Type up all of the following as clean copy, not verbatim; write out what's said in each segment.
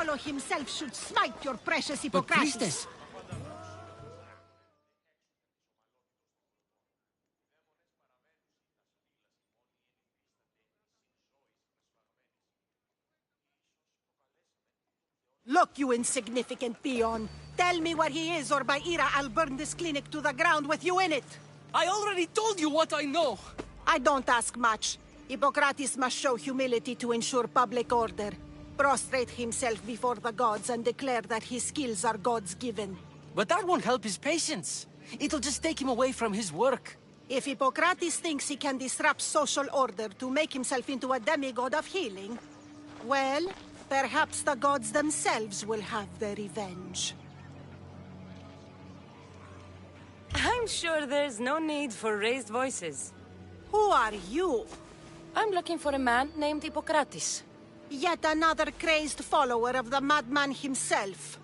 Apollo himself should smite your precious But Hippocrates. priestess! Look, you insignificant peon. Tell me where he is, or by Ira, I'll burn this clinic to the ground with you in it. I already told you what I know! I don't ask much. Hippocrates must show humility to ensure public order. Prostrate himself before the gods and declare that his skills are gods given. But that won't help his patients. It'll just take him away from his work. If Hippocrates thinks he can disrupt social order to make himself into a demigod of healing, well, perhaps the gods themselves will have their revenge. I'm sure there's no need for raised voices. Who are you? I'm looking for a man named Hippocrates. Yet another crazed follower of the madman himself.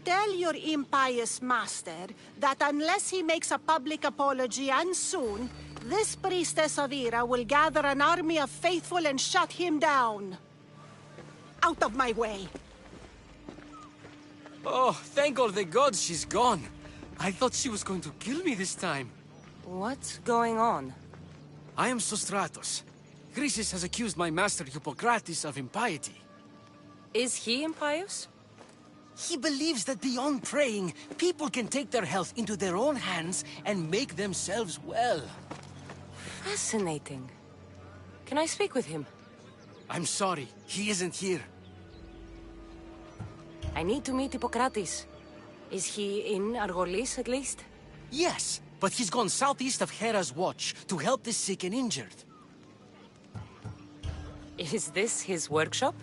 Tell your impious master that unless he makes a public apology, and soon, this priestess of Ira will gather an army of faithful and shut him down. Out of my way! Oh, thank all the gods she's gone. I thought she was going to kill me this time. What's going on? I am Sostratos. Chrysis has accused my master Hippocrates of impiety. Is he impious? He believes that beyond praying, people can take their health into their own hands and make themselves well. Fascinating. Can I speak with him? I'm sorry, he isn't here. I need to meet Hippocrates. Is he in Argolis, at least? Yes, but he's gone southeast of Hera's watch to help the sick and injured. Is this his workshop?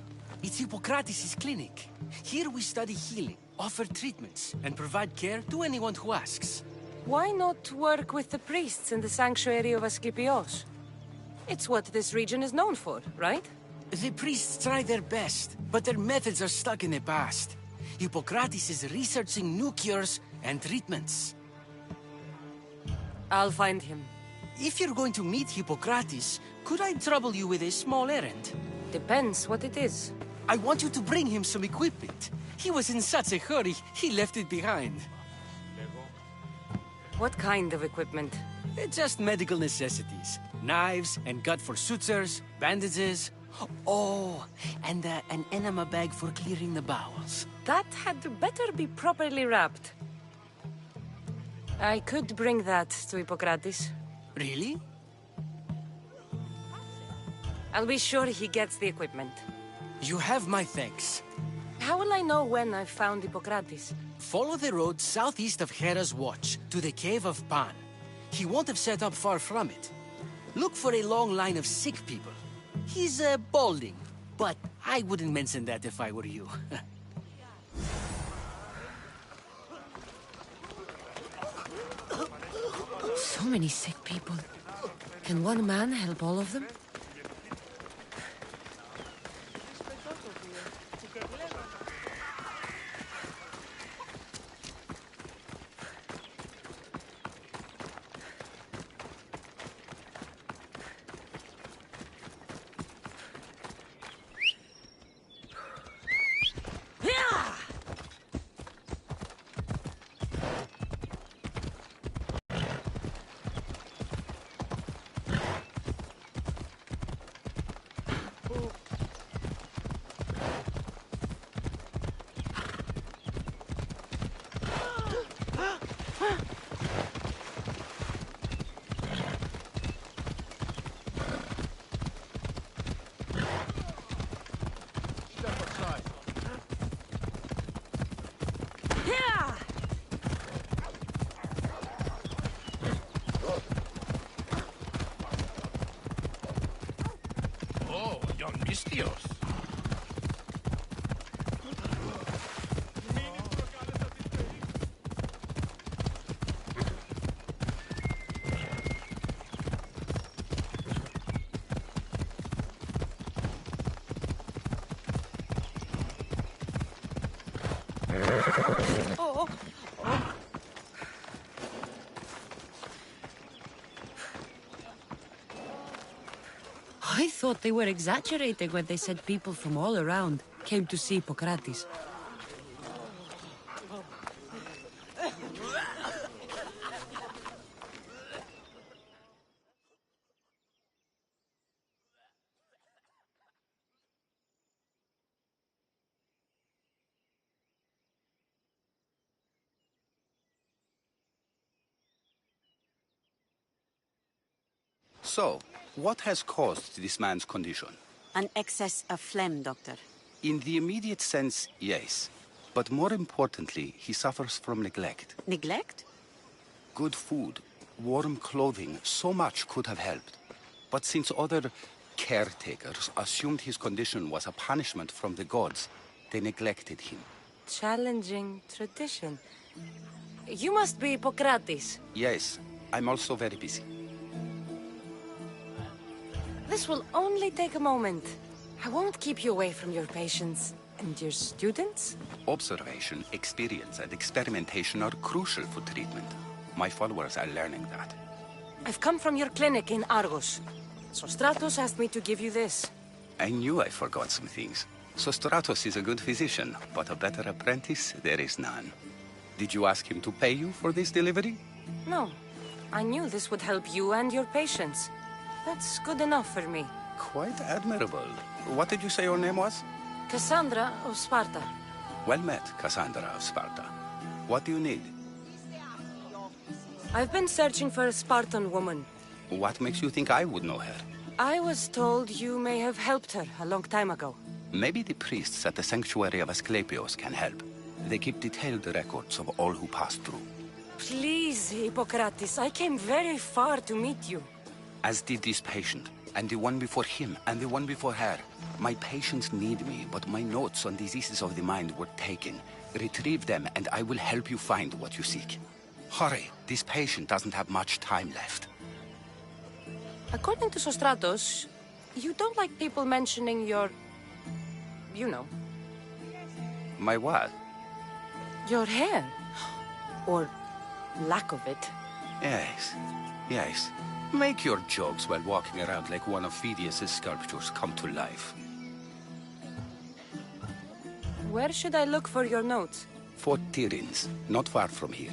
It's Hippocrates' clinic. Here we study healing, offer treatments, and provide care to anyone who asks. Why not work with the priests in the sanctuary of Asclepios? It's what this region is known for, right? The priests try their best, but their methods are stuck in the past. Hippocrates is researching new cures and treatments. I'll find him. If you're going to meet Hippocrates, could I trouble you with a small errand? Depends what it is. I want you to bring him some equipment. He was in such a hurry, he left it behind. What kind of equipment? Just medical necessities. Knives and gut for sutures, bandages. Oh, and an enema bag for clearing the bowels. That had better be properly wrapped. I could bring that to Hippocrates. Really? I'll be sure he gets the equipment. You have my thanks. How will I know when I've found Hippocrates? Follow the road southeast of Hera's watch to the cave of Pan. He won't have set up far from it. Look for a long line of sick people. He's balding, but I wouldn't mention that if I were you. So many sick people. Can one man help all of them? I thought they were exaggerating when they said people from all around. came to see Hippocrates. So, what has caused this man's condition? An excess of phlegm, Doctor. In the immediate sense, yes. But more importantly, he suffers from neglect. Neglect? Good food, warm clothing, so much could have helped. But since other caretakers assumed his condition was a punishment from the gods, they neglected him. Challenging tradition. You must be Hippocrates. Yes, I'm also very busy. This will only take a moment. I won't keep you away from your patients. And your students? Observation, experience, and experimentation are crucial for treatment. My followers are learning that. I've come from your clinic in Argos. Sostratos asked me to give you this. I knew I forgot some things. Sostratos is a good physician, but a better apprentice there is none. Did you ask him to pay you for this delivery? No. I knew this would help you and your patients. That's good enough for me. Quite admirable. What did you say your name was? Cassandra of Sparta. Well met, Cassandra of Sparta. What do you need? I've been searching for a Spartan woman. What makes you think I would know her? I was told you may have helped her a long time ago. Maybe the priests at the sanctuary of Asclepios can help. They keep detailed records of all who passed through. Please, Hippocrates, I came very far to meet you. As did this patient, and the one before him, and the one before her. My patients need me, but my notes on diseases of the mind were taken. Retrieve them, and I will help you find what you seek. Hurry, this patient doesn't have much time left. According to Sostratos, you don't like people mentioning your... you know. My what? Your hair. Or lack of it. Yes, yes. Make your jokes while walking around like one of Phidias' sculptures come to life. Where should I look for your notes? Fort Tyrins, not far from here.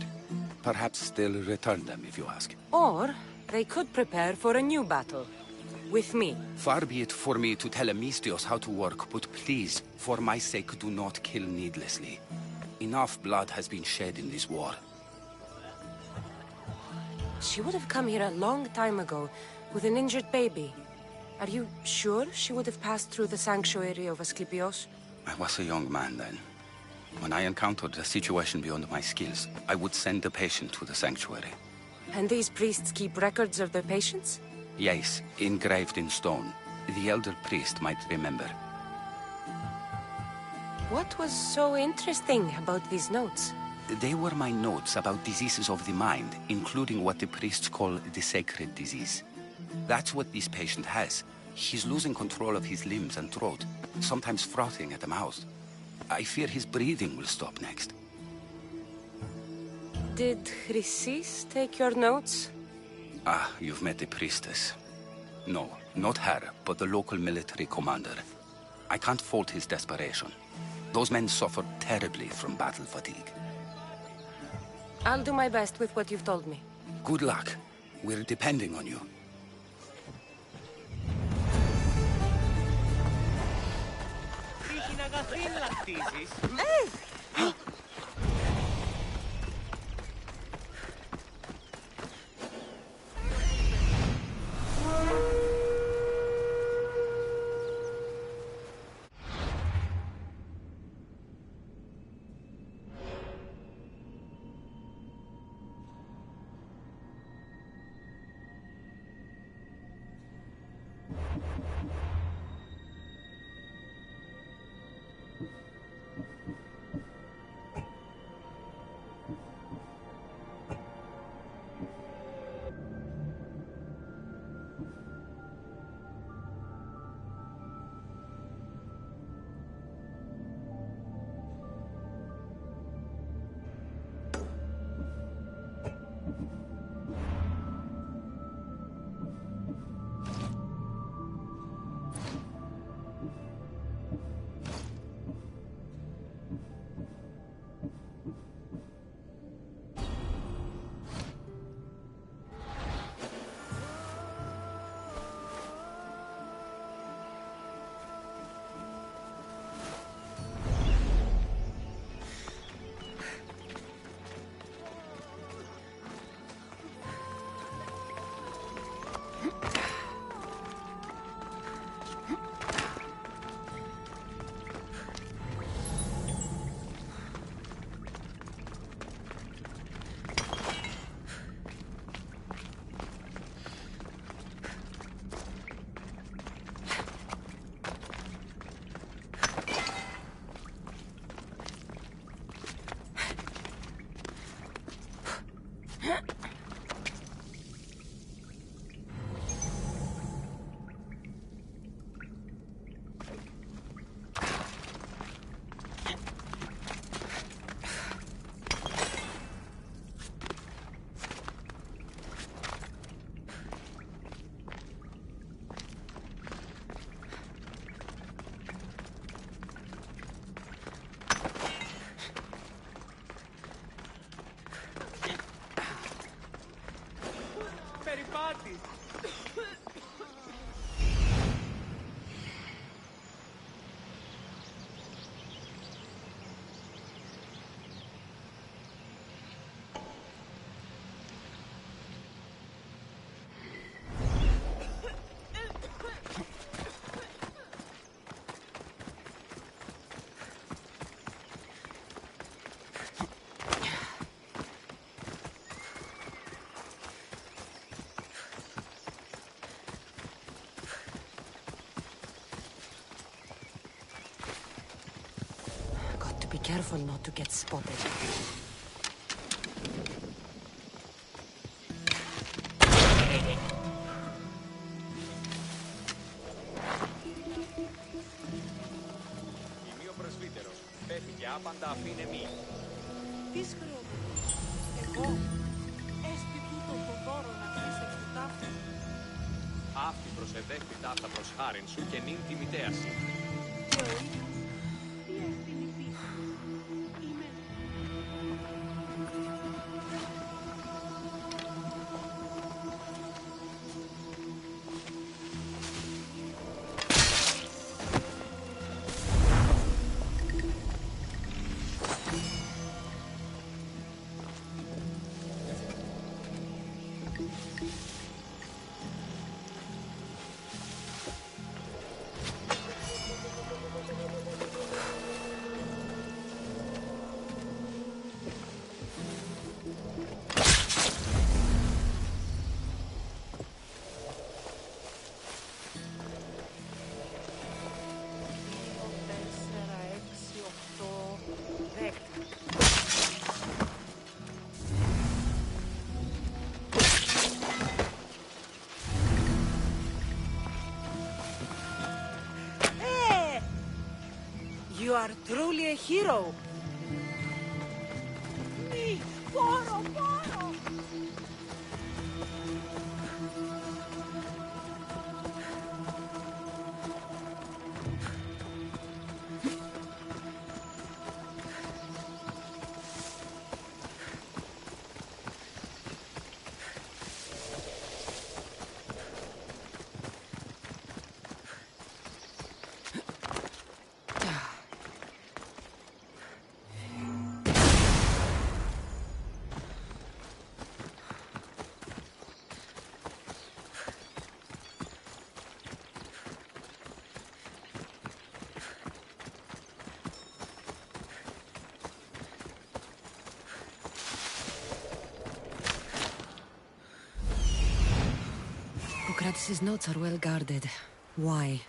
Perhaps they'll return them if you ask. Or they could prepare for a new battle. With me. Far be it for me to tell Amistios how to work, but please, for my sake, do not kill needlessly. Enough blood has been shed in this war. She would have come here a long time ago, with an injured baby. Are you sure she would have passed through the sanctuary of Asclepios? I was a young man then. When I encountered a situation beyond my skills, I would send the patient to the sanctuary. And these priests keep records of their patients? Yes, engraved in stone. The elder priest might remember. What was so interesting about these notes? They were my notes about diseases of the mind, including what the priests call the sacred disease. That's what this patient has. He's losing control of his limbs and throat, sometimes frothing at the mouth. I fear his breathing will stop next. Did Chrysis take your notes? Ah, you've met the priestess. No, not her, but the local military commander. I can't fault his desperation. Those men suffered terribly from battle fatigue. I'll do my best with what you've told me. Good luck. We're depending on you. Be careful not to get spotted. Ημίωπρεσβύτερος. Πέφυγε άπαντα αφήνε μη. Τις χρεωμένες. Εγώ. Έσπι τούτο το δώρο να αφήσεις του τάφου. Αυτή προσεδέχτη ταύτα προς χάριν σου και νυν τη μητέαση. Και ο ίδιος. Τι ευθύνη πίσω. Είμαι. You are truly a hero. Μη. Πόρο, πόρο. Socrates' notes are well guarded. Why?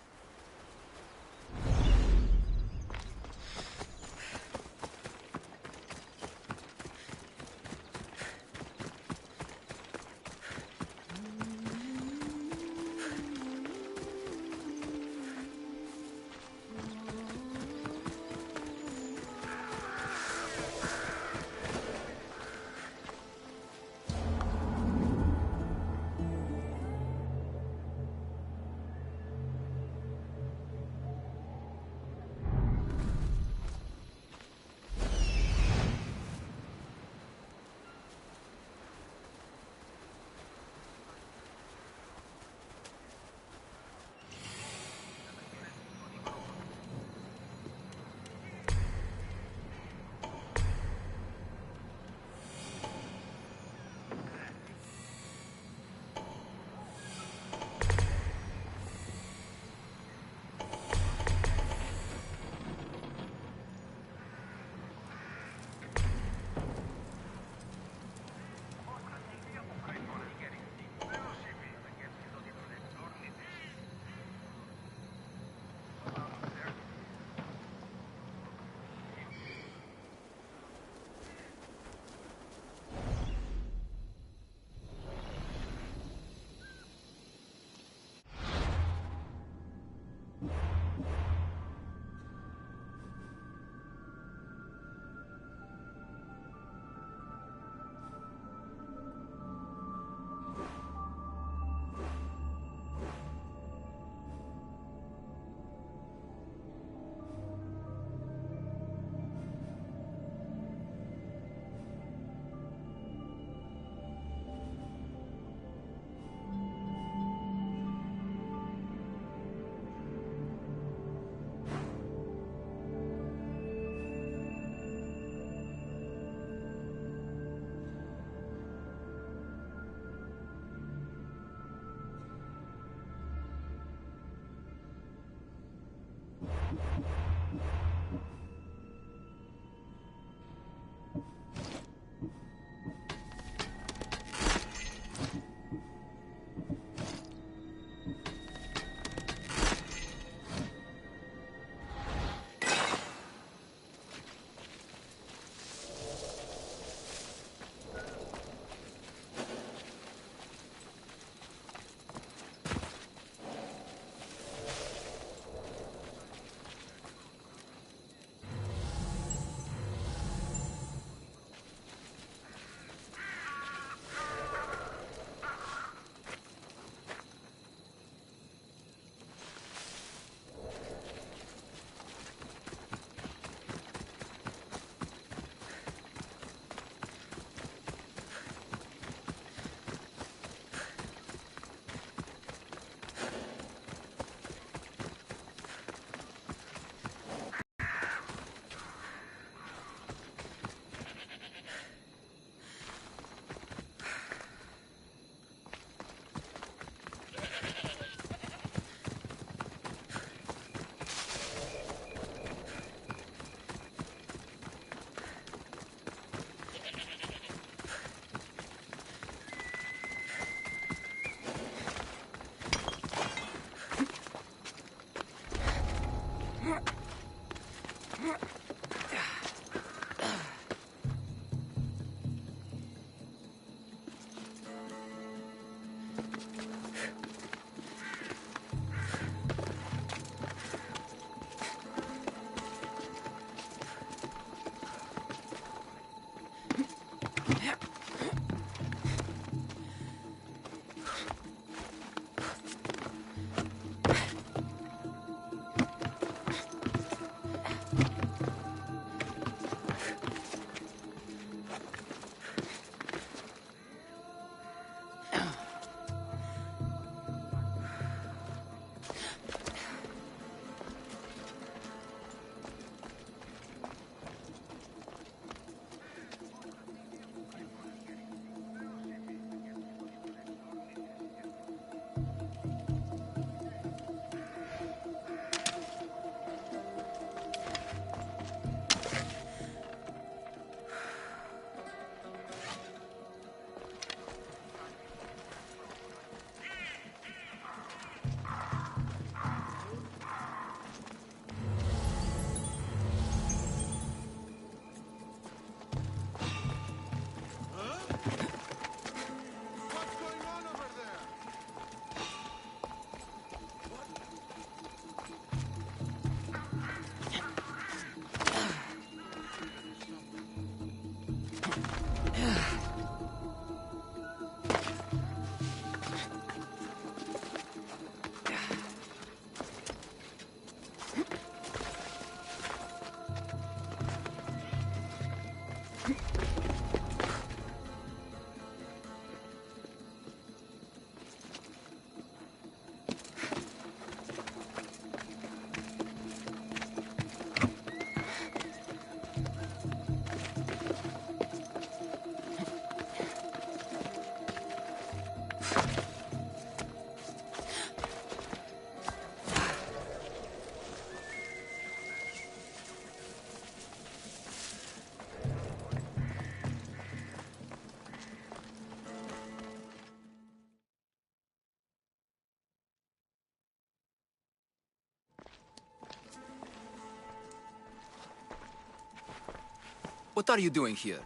What are you doing here?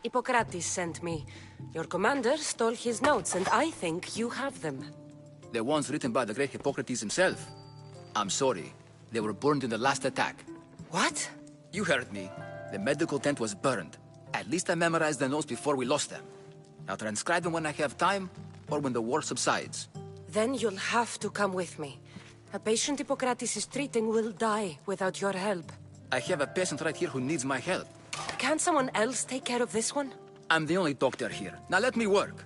Hippocrates sent me. Your commander stole his notes, and I think you have them. The ones written by the great Hippocrates himself. I'm sorry. They were burned in the last attack. What? You heard me. The medical tent was burned. At least I memorized the notes before we lost them. I'll transcribe them when I have time, or when the war subsides. Then you'll have to come with me. A patient Hippocrates is treating will die without your help. I have a patient right here who needs my help. Can't someone else take care of this one? I'm the only doctor here. Now let me work.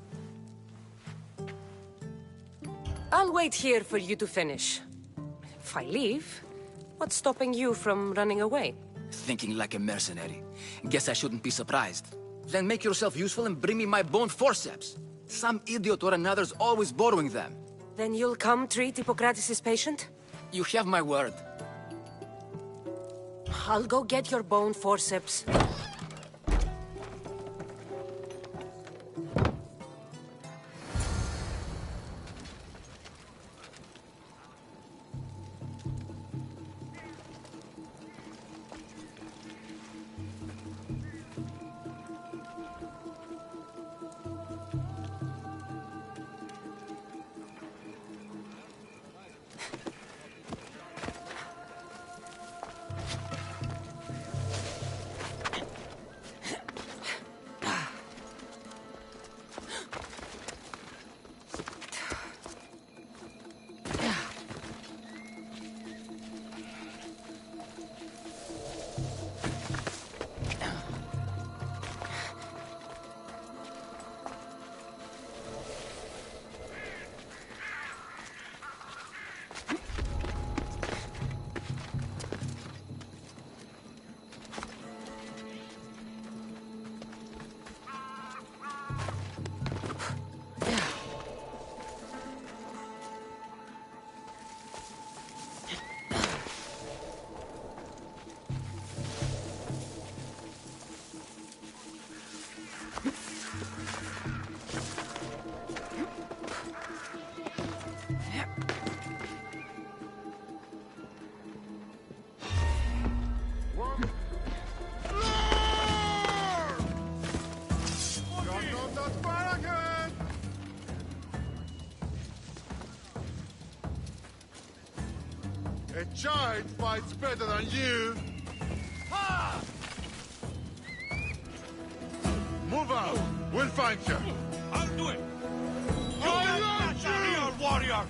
I'll wait here for you to finish. If I leave, what's stopping you from running away? Thinking like a mercenary. Guess I shouldn't be surprised. Then make yourself useful and bring me my bone forceps. Some idiot or another's always borrowing them. Then you'll come treat Hippocrates' patient? You have my word. I'll go get your bone forceps. A child fights better than you. Ha! Move out. We'll find you. I'll do it. I love That's a real warrior.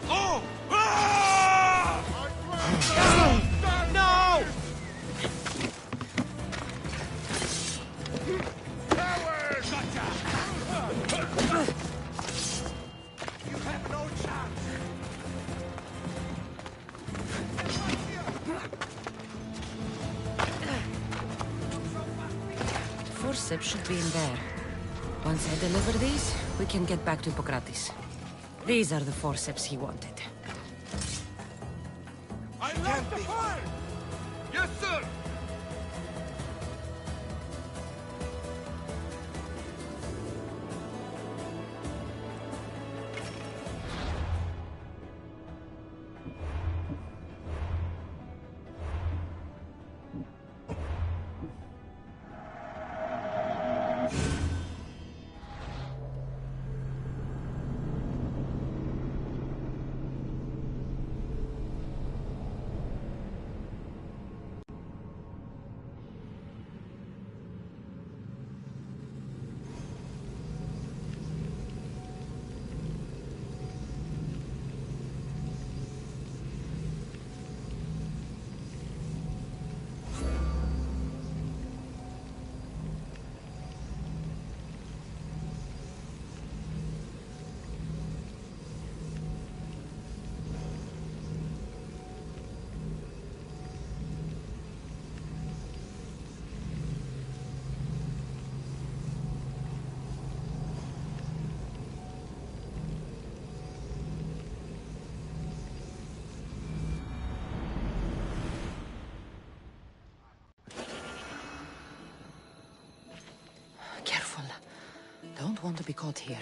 Oh! Ah! No! You have no chance. Forceps should be in there. Once I deliver these, we can get back to Hippocrates. These are the forceps he wanted. I left the fire. Yes, sir! want to be caught here.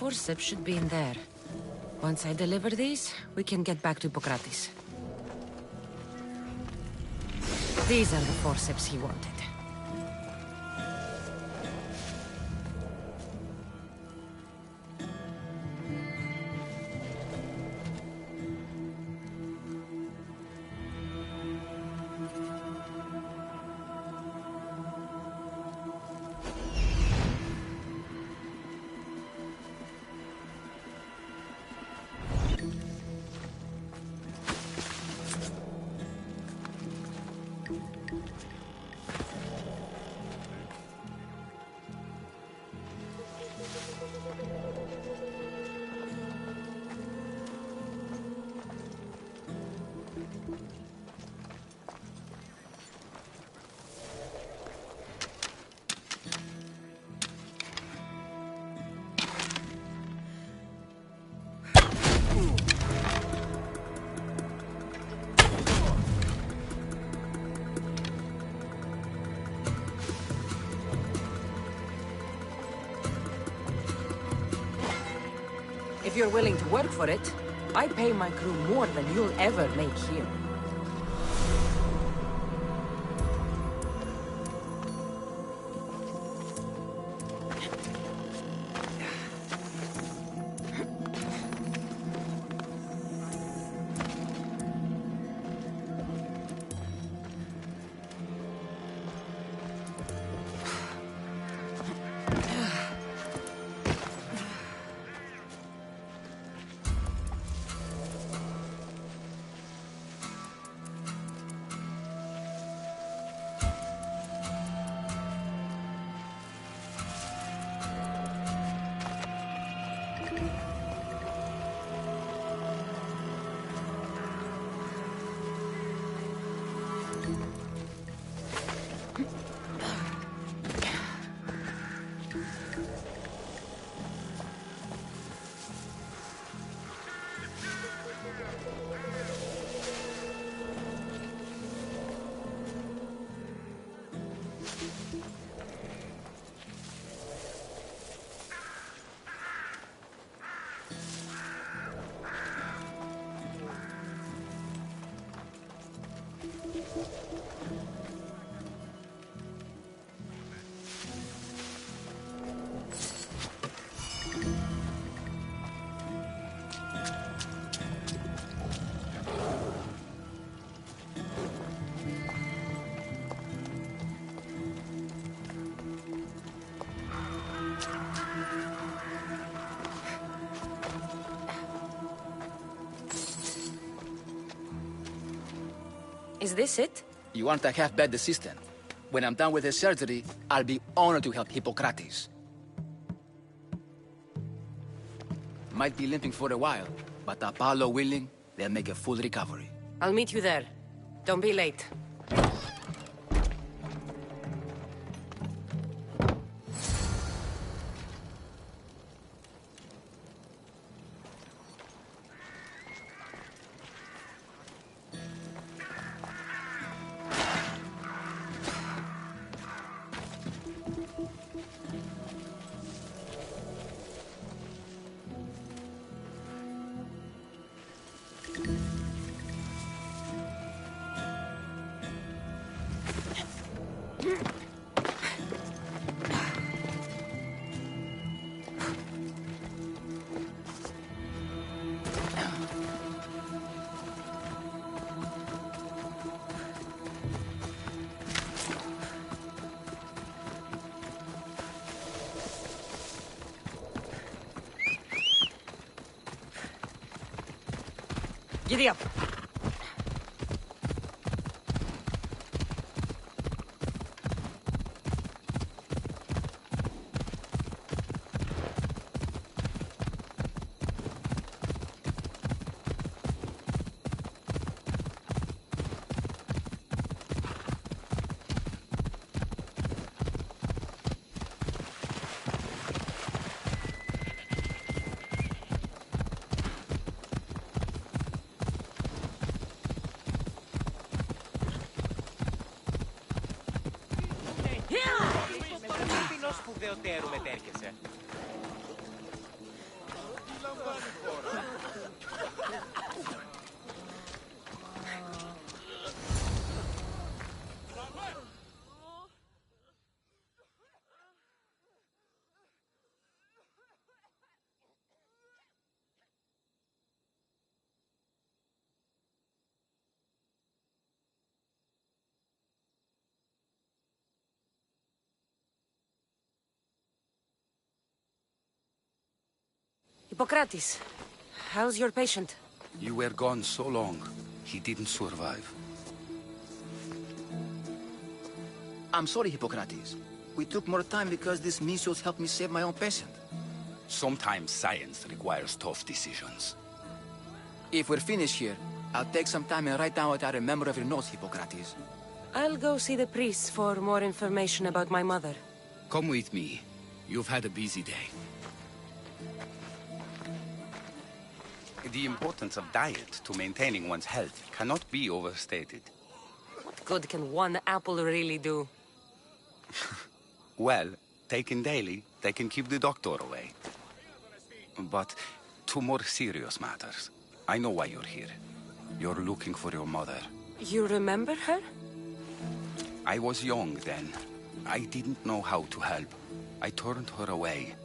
Forceps should be in there. Once I deliver these, we can get back to Hippocrates. These are the forceps he wanted. If you're willing to work for it, I pay my crew more than you'll ever make here. Is this it? You aren't a half-bad assistant. When I'm done with his surgery, I'll be honored to help Hippocrates. Might be limping for a while, but Apollo willing, they'll make a full recovery. I'll meet you there. Don't be late. Giddy up. σπουδαιοτέρου μετέρχεσαι. Hippocrates, how's your patient? You were gone so long, he didn't survive. I'm sorry, Hippocrates. We took more time because this measles helped me save my own patient. Sometimes science requires tough decisions. If we're finished here, I'll take some time and write down what I remember of your notes, Hippocrates. I'll go see the priest for more information about my mother. Come with me. You've had a busy day. The importance of diet to maintaining one's health cannot be overstated. What good can one apple really do? Well, taken daily, they can keep the doctor away. But to more serious matters, I know why you're here. You're looking for your mother. You remember her? I was young then. I didn't know how to help. I turned her away.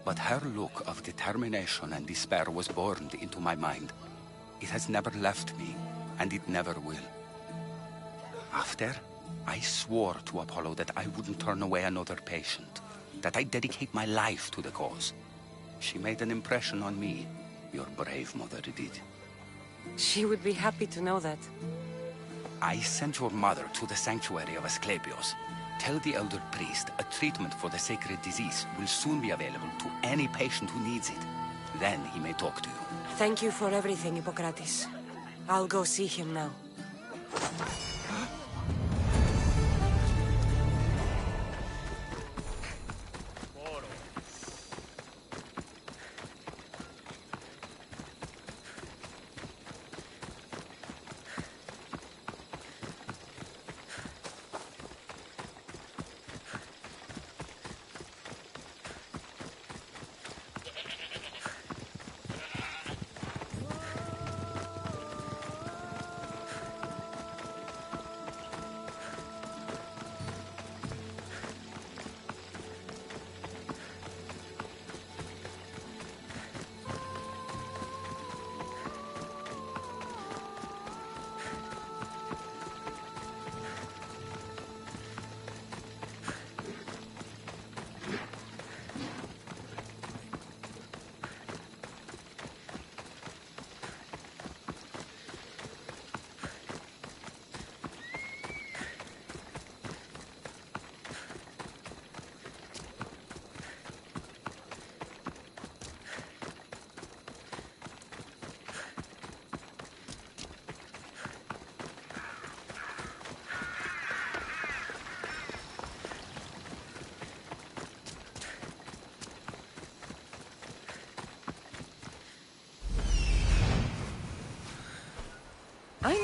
But her look of determination and despair was burned into my mind. It has never left me, and it never will. After, I swore to Apollo that I wouldn't turn away another patient, that I'd dedicate my life to the cause. She made an impression on me. Your brave mother did. She would be happy to know that. I sent your mother to the sanctuary of Asclepios. Tell the elder priest a treatment for the sacred disease will soon be available to any patient who needs it. Then he may talk to you. Thank you for everything, Hippocrates. I'll go see him now.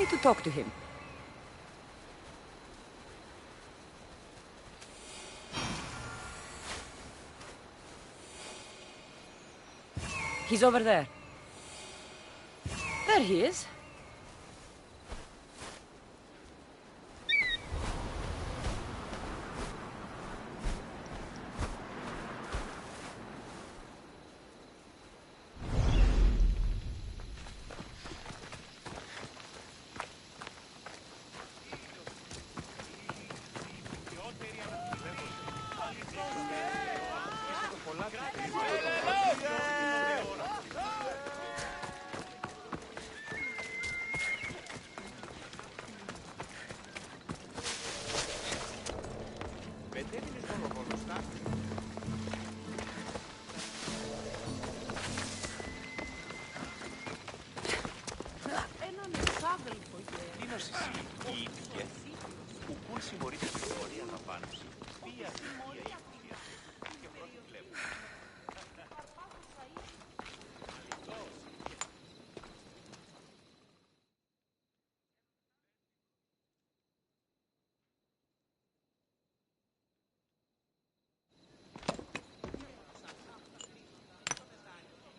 need to talk to him. He's over there. There he is.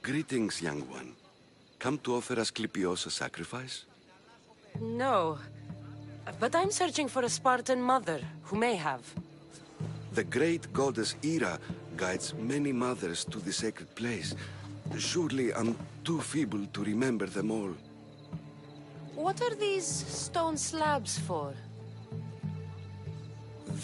Greetings, young one. Come to offer Asclepios a sacrifice? No. But I'm searching for a Spartan mother who may have. The great goddess Ira guides many mothers to the sacred place. Surely I'm too feeble to remember them all. What are these stone slabs for?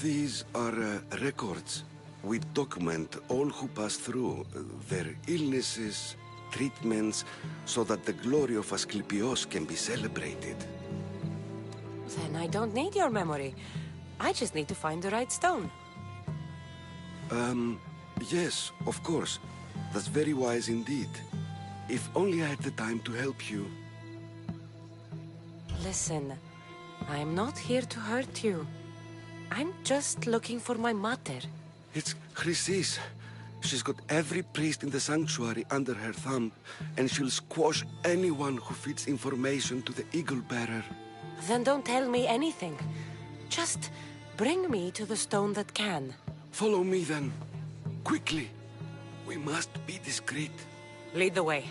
These are records. We document all who pass through, their illnesses, treatments, so that the glory of Asclepios can be celebrated. Then I don't need your memory. I just need to find the right stone. Yes, of course. That's very wise indeed. If only I had the time to help you. Listen, I'm not here to hurt you. I'm just looking for my mother. It's Chrysis. She's got every priest in the sanctuary under her thumb, and she'll squash anyone who feeds information to the Eagle Bearer. Then don't tell me anything. Just bring me to the stone that can. Follow me then. Quickly. We must be discreet. Lead the way.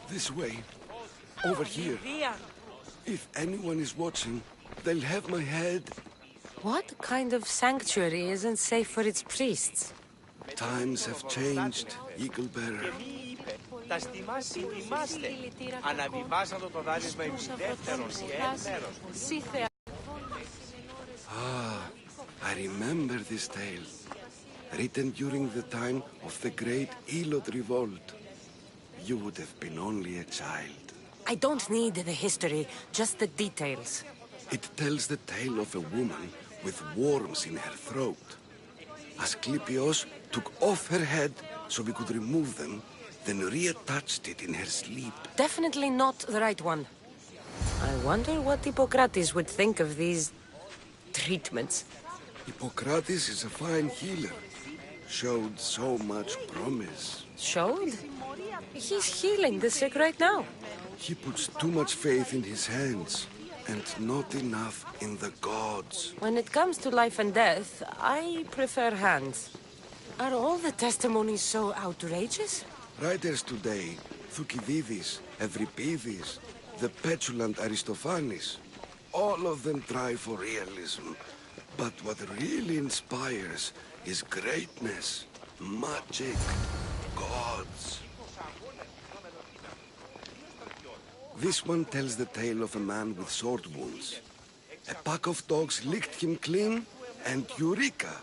This way. Over here. If anyone is watching, they'll have my head. What kind of sanctuary isn't safe for its priests? Times have changed, Eagle Bearer. Τα στιμά συντιμάστε. Αναβιβάσαντο το δάνεισμα επιδεύτερος και μέρος. I remember this tale. Written during the time of the Great Elot Revolt. You would have been only a child. I don't need the history, just the details. It tells the tale of a woman with worms in her throat. Asclepios took off her head so we could remove them, then reattached it in her sleep. Definitely not the right one. I wonder what Hippocrates would think of these treatments. Hippocrates is a fine healer. Showed so much promise. Showed? He's healing the sick right now. He puts too much faith in his hands, and not enough in the gods. When it comes to life and death, I prefer hands. Are all the testimonies so outrageous? Writers today, Thucydides, Euripides, the petulant Aristophanes, all of them try for realism. But what really inspires is greatness, magic, gods. This one tells the tale of a man with sword wounds. A pack of dogs licked him clean, and Eureka!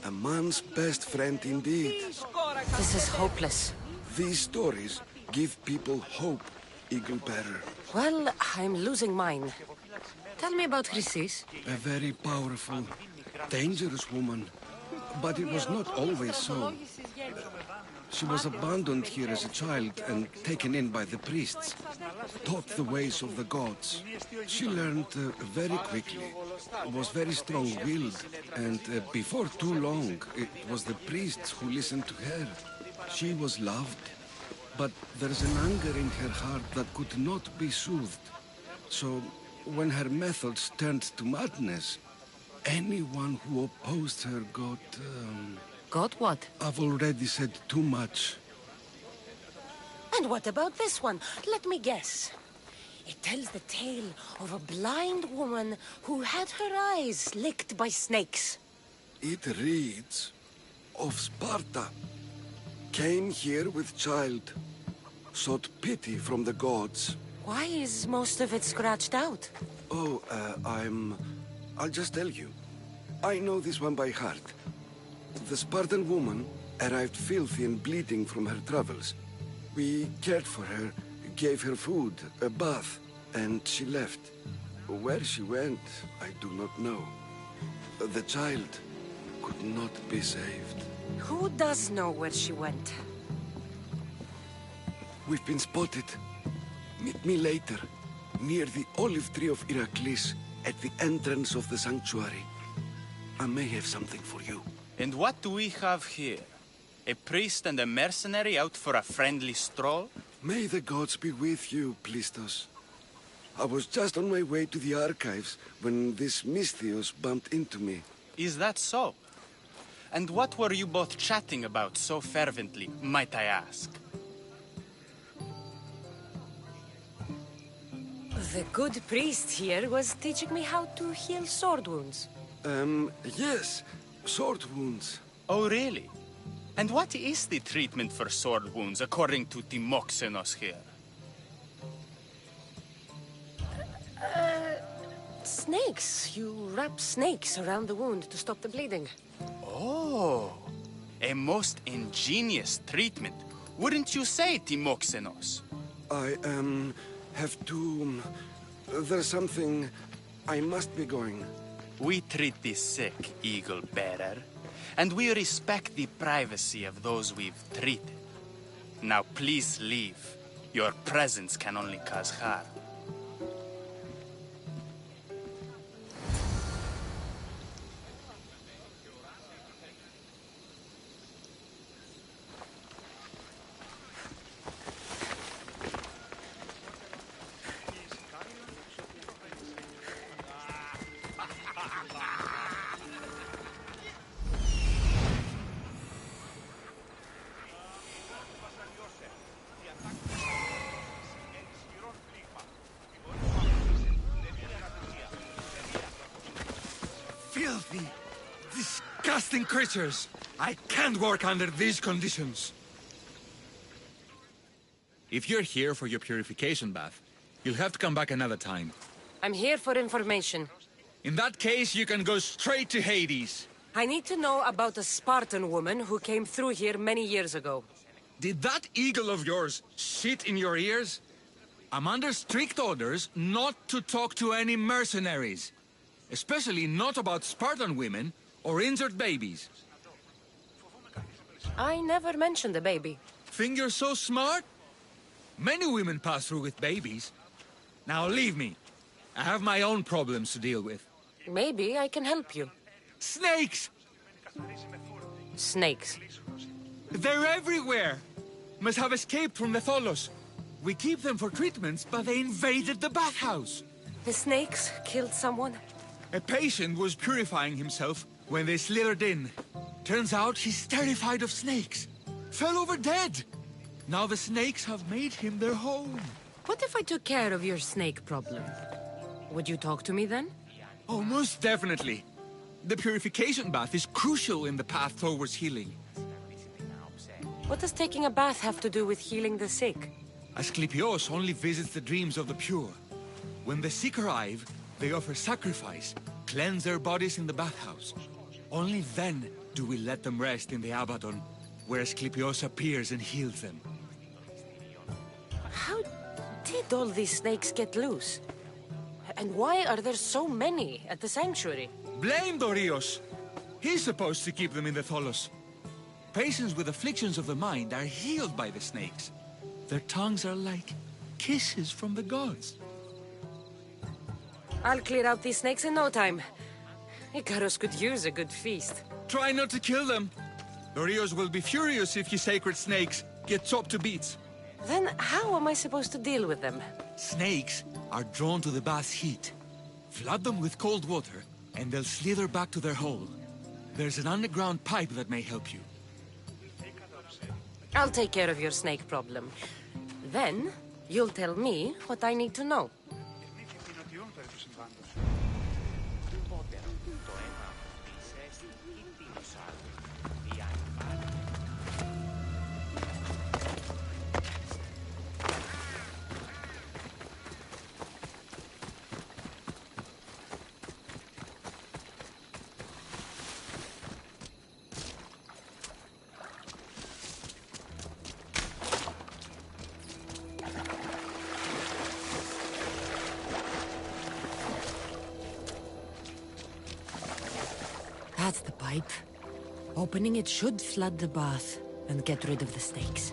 A man's best friend indeed. This is hopeless. These stories give people hope, Eagle Bearer. Well, I'm losing mine. Tell me about Chrysis. A very powerful, dangerous woman. But it was not always so. She was abandoned here as a child and taken in by the priests. Taught the ways of the gods. She learned very quickly. was very strong-willed, and before too long, it was the priests who listened to her. She was loved, but there's an anger in her heart that could not be soothed. So, when her methods turned to madness, anyone who opposed her got... Got what? I've already said too much. And what about this one? Let me guess. It tells the tale of a blind woman who had her eyes licked by snakes. It reads of Sparta. Came here with child, sought pity from the gods. Why is most of it scratched out? Oh, I'll just tell you. I know this one by heart. The Spartan woman arrived filthy and bleeding from her travels. We cared for her, gave her food, a bath, and she left. Where she went, I do not know. The child could not be saved. Who does know where she went? We've been spotted. Meet me later, near the olive tree of Heracles, at the entrance of the sanctuary. I may have something for you. And what do we have here? A priest and a mercenary out for a friendly stroll? May the gods be with you, Plistos. I was just on my way to the archives when this Misthios bumped into me. Is that so? And what were you both chatting about so fervently, might I ask? The good priest here was teaching me how to heal sword wounds. Yes. Sword wounds. Oh, really? And what is the treatment for sword wounds, according to Timoxenos here? Snakes. You wrap snakes around the wound to stop the bleeding. Oh, a most ingenious treatment. Wouldn't you say, Timoxenos? I, have to... There's something... I must be going. We treat the sick, Eagle Bearer, and we respect the privacy of those we've treated. Now please leave. Your presence can only cause harm. Filthy, disgusting creatures! I can't work under these conditions. If you're here for your purification bath, you'll have to come back another time. I'm here for information. In that case, you can go straight to Hades. I need to know about a Spartan woman who came through here many years ago. Did that eagle of yours shit in your ears? I'm under strict orders not to talk to any mercenaries. Especially not about Spartan women or injured babies. I never mentioned a baby. Think you're so smart? Many women pass through with babies. Now leave me. I have my own problems to deal with. Maybe I can help you. Snakes! Snakes. They're everywhere! Must have escaped from the Tholos. We keep them for treatments, but they invaded the bathhouse. The snakes killed someone? A patient was purifying himself when they slithered in. Turns out he's terrified of snakes. Fell over dead. Now the snakes have made him their home. What if I took care of your snake problem? Would you talk to me then? Oh, most definitely. The purification bath is crucial in the path towards healing. What does taking a bath have to do with healing the sick? Asclepios only visits the dreams of the pure. When the sick arrive, they offer sacrifice, cleanse their bodies in the bathhouse. Only then do we let them rest in the Abaddon, where Asclepios appears and heals them. How did all these snakes get loose? And why are there so many at the sanctuary? Blame Dorios! He's supposed to keep them in the Tholos. Patients with afflictions of the mind are healed by the snakes. Their tongues are like kisses from the gods. I'll clear out these snakes in no time. Icarus could use a good feast. Try not to kill them. The Rios will be furious if you sacred snakes get chopped to bits. Then how am I supposed to deal with them? Snakes are drawn to the bath's heat. Flood them with cold water, and they'll slither back to their hole. There's an underground pipe that may help you. I'll take care of your snake problem. Then, you'll tell me what I need to know. That's the pipe. Opening it should flood the bath and get rid of the snakes.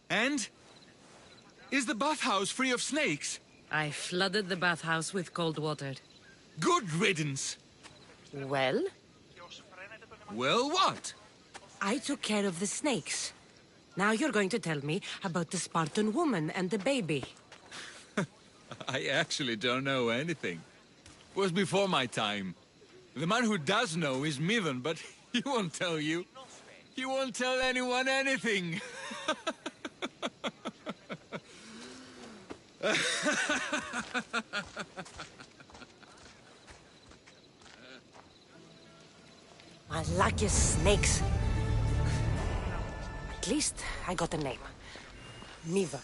And? Is the bathhouse free of snakes? I flooded the bathhouse with cold water. Good riddance! Well? Well, what? I took care of the snakes. Now you're going to tell me about the Spartan woman and the baby. I actually don't know anything. It was before my time. The man who does know is Midon, but he won't tell you. He won't tell anyone anything. Malachia's snakes. At least I got a name. Midon.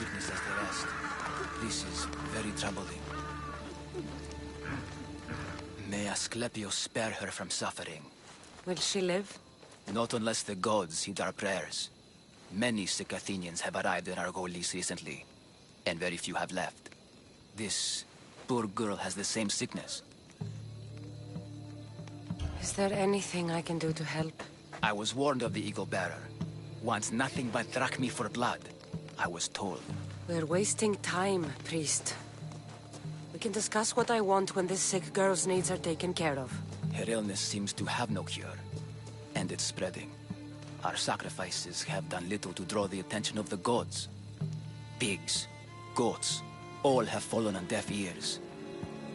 sickness as the rest. This is very troubling. May Asclepius spare her from suffering. Will she live? Not unless the gods heed our prayers. Many sick Athenians have arrived in Argolis recently, and very few have left. This poor girl has the same sickness. Is there anything I can do to help? I was warned of the Eagle Bearer. Wants nothing but drachmi for blood, I was told. We're wasting time, priest. We can discuss what I want when this sick girl's needs are taken care of. Her illness seems to have no cure, and it's spreading. Our sacrifices have done little to draw the attention of the gods. Pigs, goats, all have fallen on deaf ears.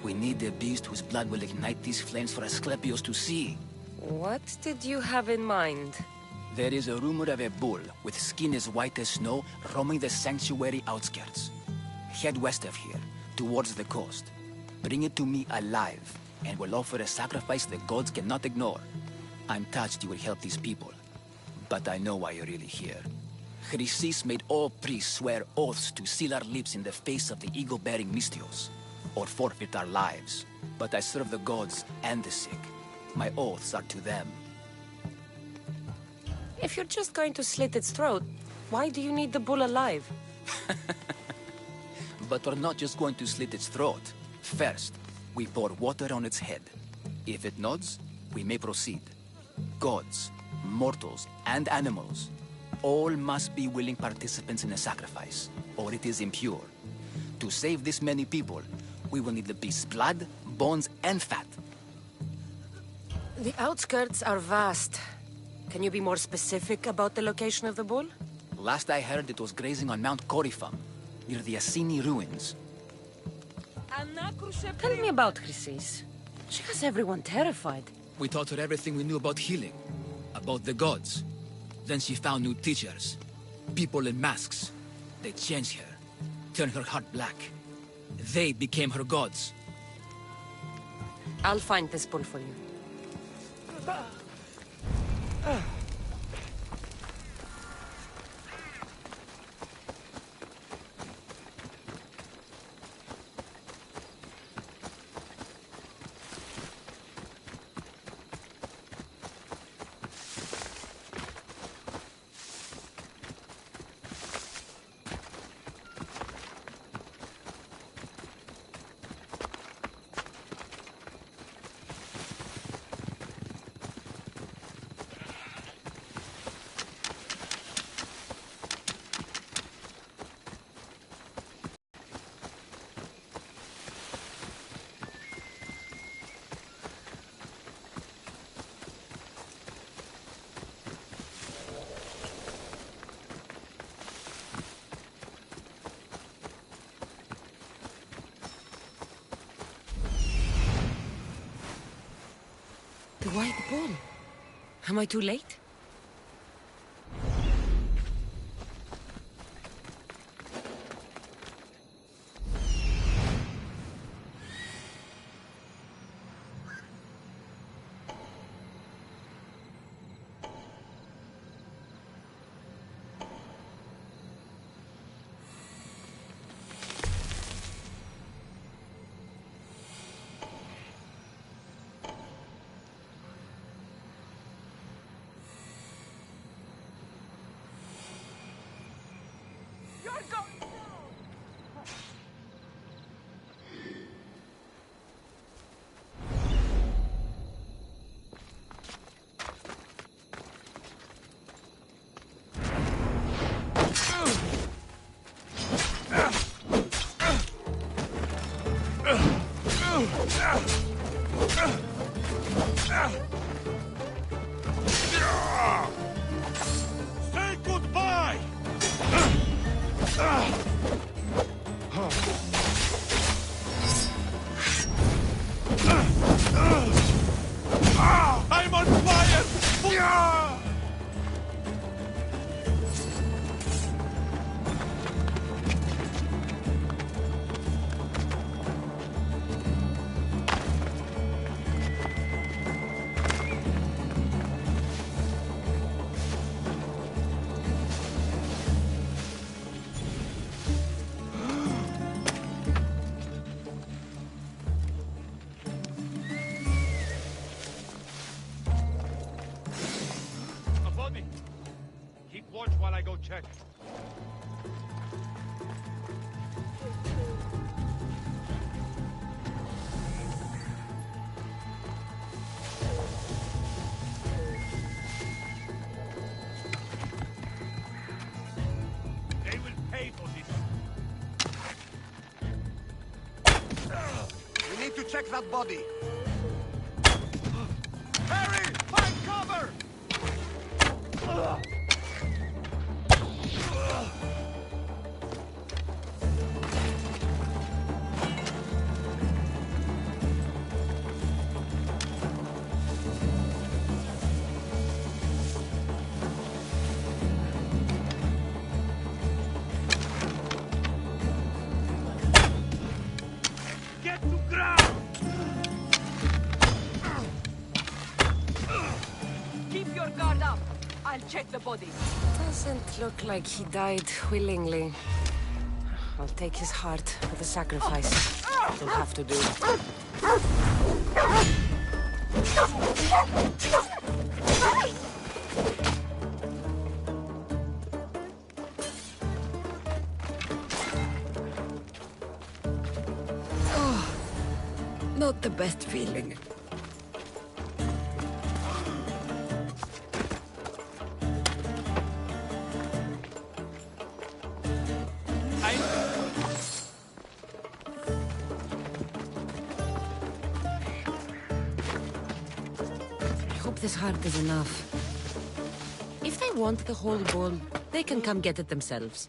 We need a beast whose blood will ignite these flames for Asclepius to see. What did you have in mind? There is a rumor of a bull with skin as white as snow roaming the sanctuary outskirts. Head west of here, towards the coast. Bring it to me alive, and we'll offer a sacrifice the gods cannot ignore. I'm touched you will help these people, but I know why you're really here. Chrysis made all priests swear oaths to seal our lips in the face of the eagle-bearing Mystios, or forfeit our lives. But I serve the gods and the sick. My oaths are to them. If you're just going to slit its throat, why do you need the bull alive? But we're not just going to slit its throat. First, we pour water on its head. If it nods, we may proceed. Gods, mortals, and animals, all must be willing participants in a sacrifice, or it is impure. To save this many people, we will need the beast's blood, bones, and fat. The outskirts are vast. Can you be more specific about the location of the bull? Last I heard, it was grazing on Mount Coryphon, near the Assini ruins. Tell me about Chrysis. She has everyone terrified. We taught her everything we knew about healing, about the gods. Then she found new teachers, people in masks. They changed her, turned her heart black. They became her gods. I'll find this bull for you. The white bull. Am I too late? Say goodbye! I'm on fire! Check. They will pay for this. We need to check that body. Harry! Find cover! Get to ground! Keep your guard up. I'll check the body. Doesn't look like he died willingly. I'll take his heart for the sacrifice. He'll have to do. Oh, not the best feeling. This heart is enough. If they want the whole bowl, they can come get it themselves.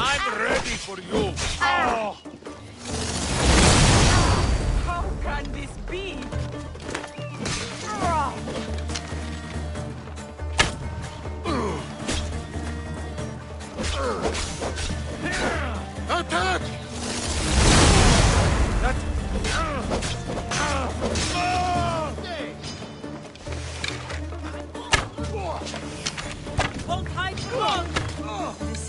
I'm ready for you. Oh. How can this be? Attack! Won't hide for long.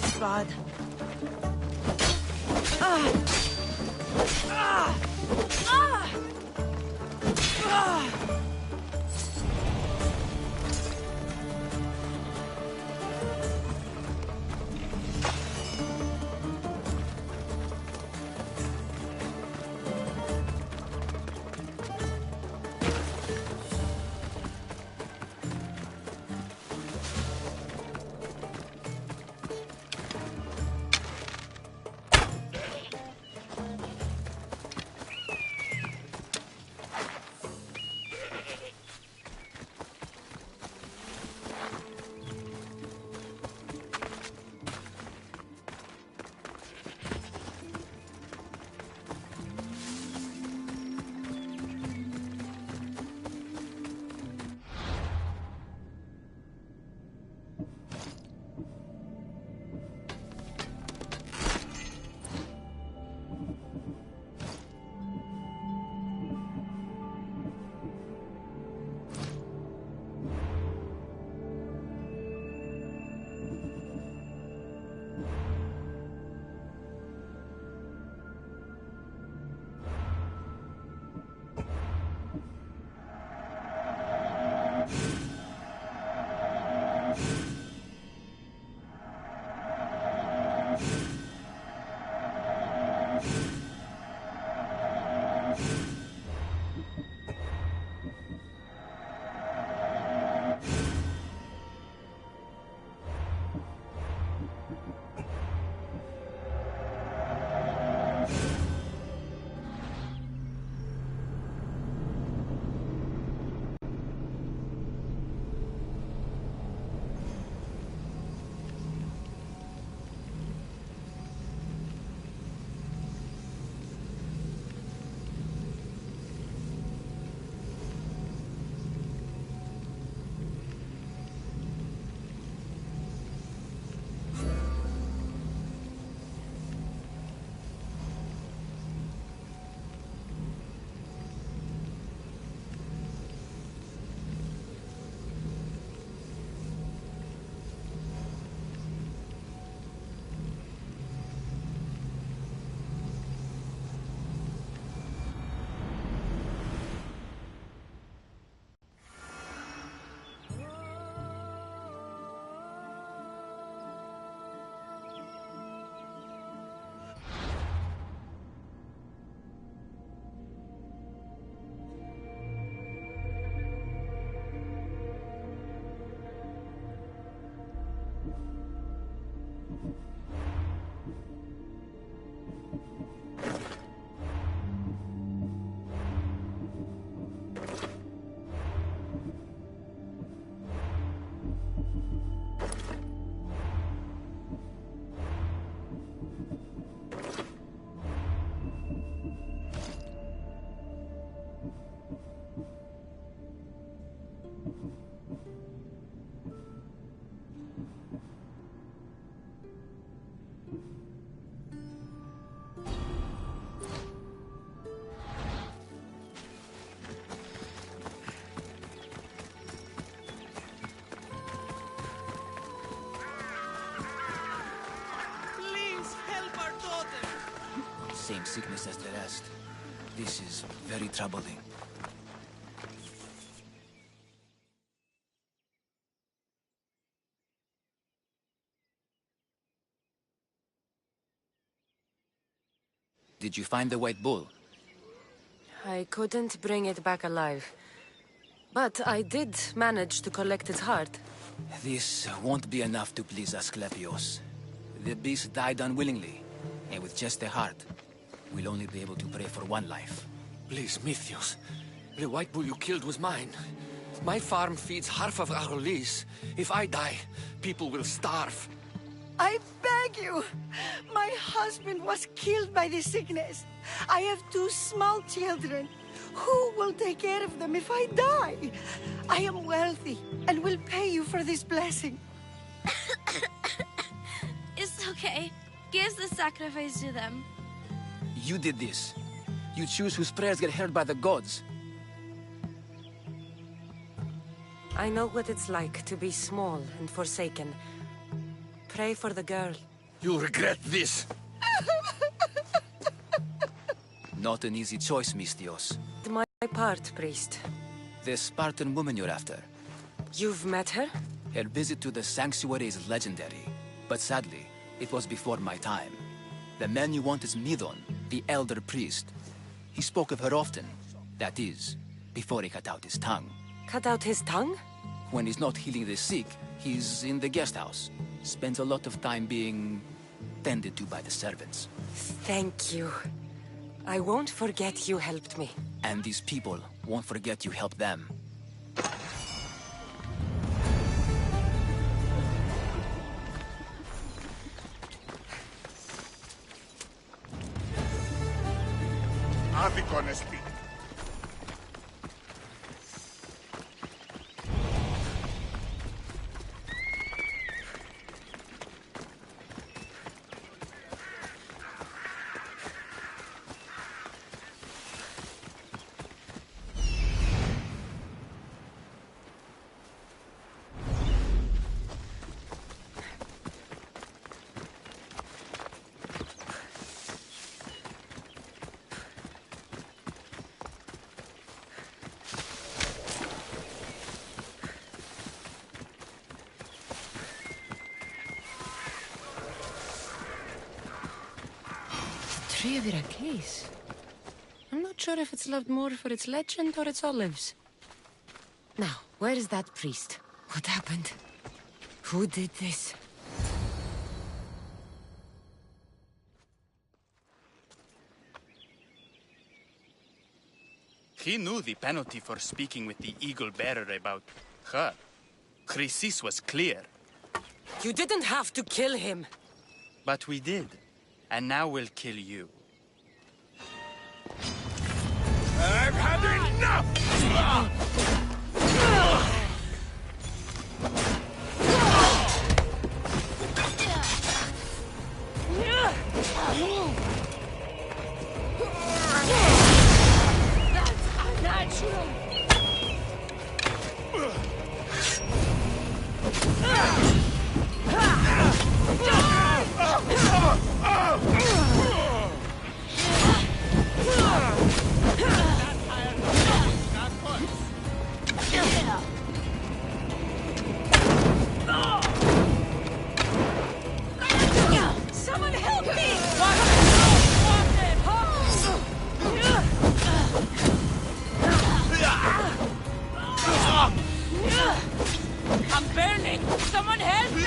same sickness as the rest. This is very troubling. Did you find the white bull? I couldn't bring it back alive. But I did manage to collect its heart. This won't be enough to please Asclepios. The beast died unwillingly, and with just the heart, we'll only be able to pray for one life. Please, Mythios. The white bull you killed was mine. My farm feeds half of Arolis. If I die, people will starve. I beg you! My husband was killed by this sickness. I have 2 small children. Who will take care of them if I die? I am wealthy and will pay you for this blessing. It's okay. Give the sacrifice to them. You did this. You choose whose prayers get heard by the gods. I know what it's like to be small and forsaken. Pray for the girl. You'll regret this. Not an easy choice, Mystios. My part, priest. The Spartan woman you're after. You've met her? Her visit to the sanctuary is legendary, but sadly, it was before my time. The man you want is Midon, the elder priest. He spoke of her often. That is, before he cut out his tongue. Cut out his tongue? When he's not healing the sick, he's in the guest house. Spends a lot of time being tended to by the servants. Thank you. I won't forget you helped me. And these people won't forget you helped them. Άδικον εστί. Tree of Iraklis. I'm not sure if it's loved more for its legend or its olives. Now, where is that priest? What happened? Who did this? He knew the penalty for speaking with the Eagle Bearer about her. Chrysis was clear. You didn't have to kill him. But we did. And now we'll kill you. I've had enough! That's unnatural! Someone help me! I'm burning! Someone help me!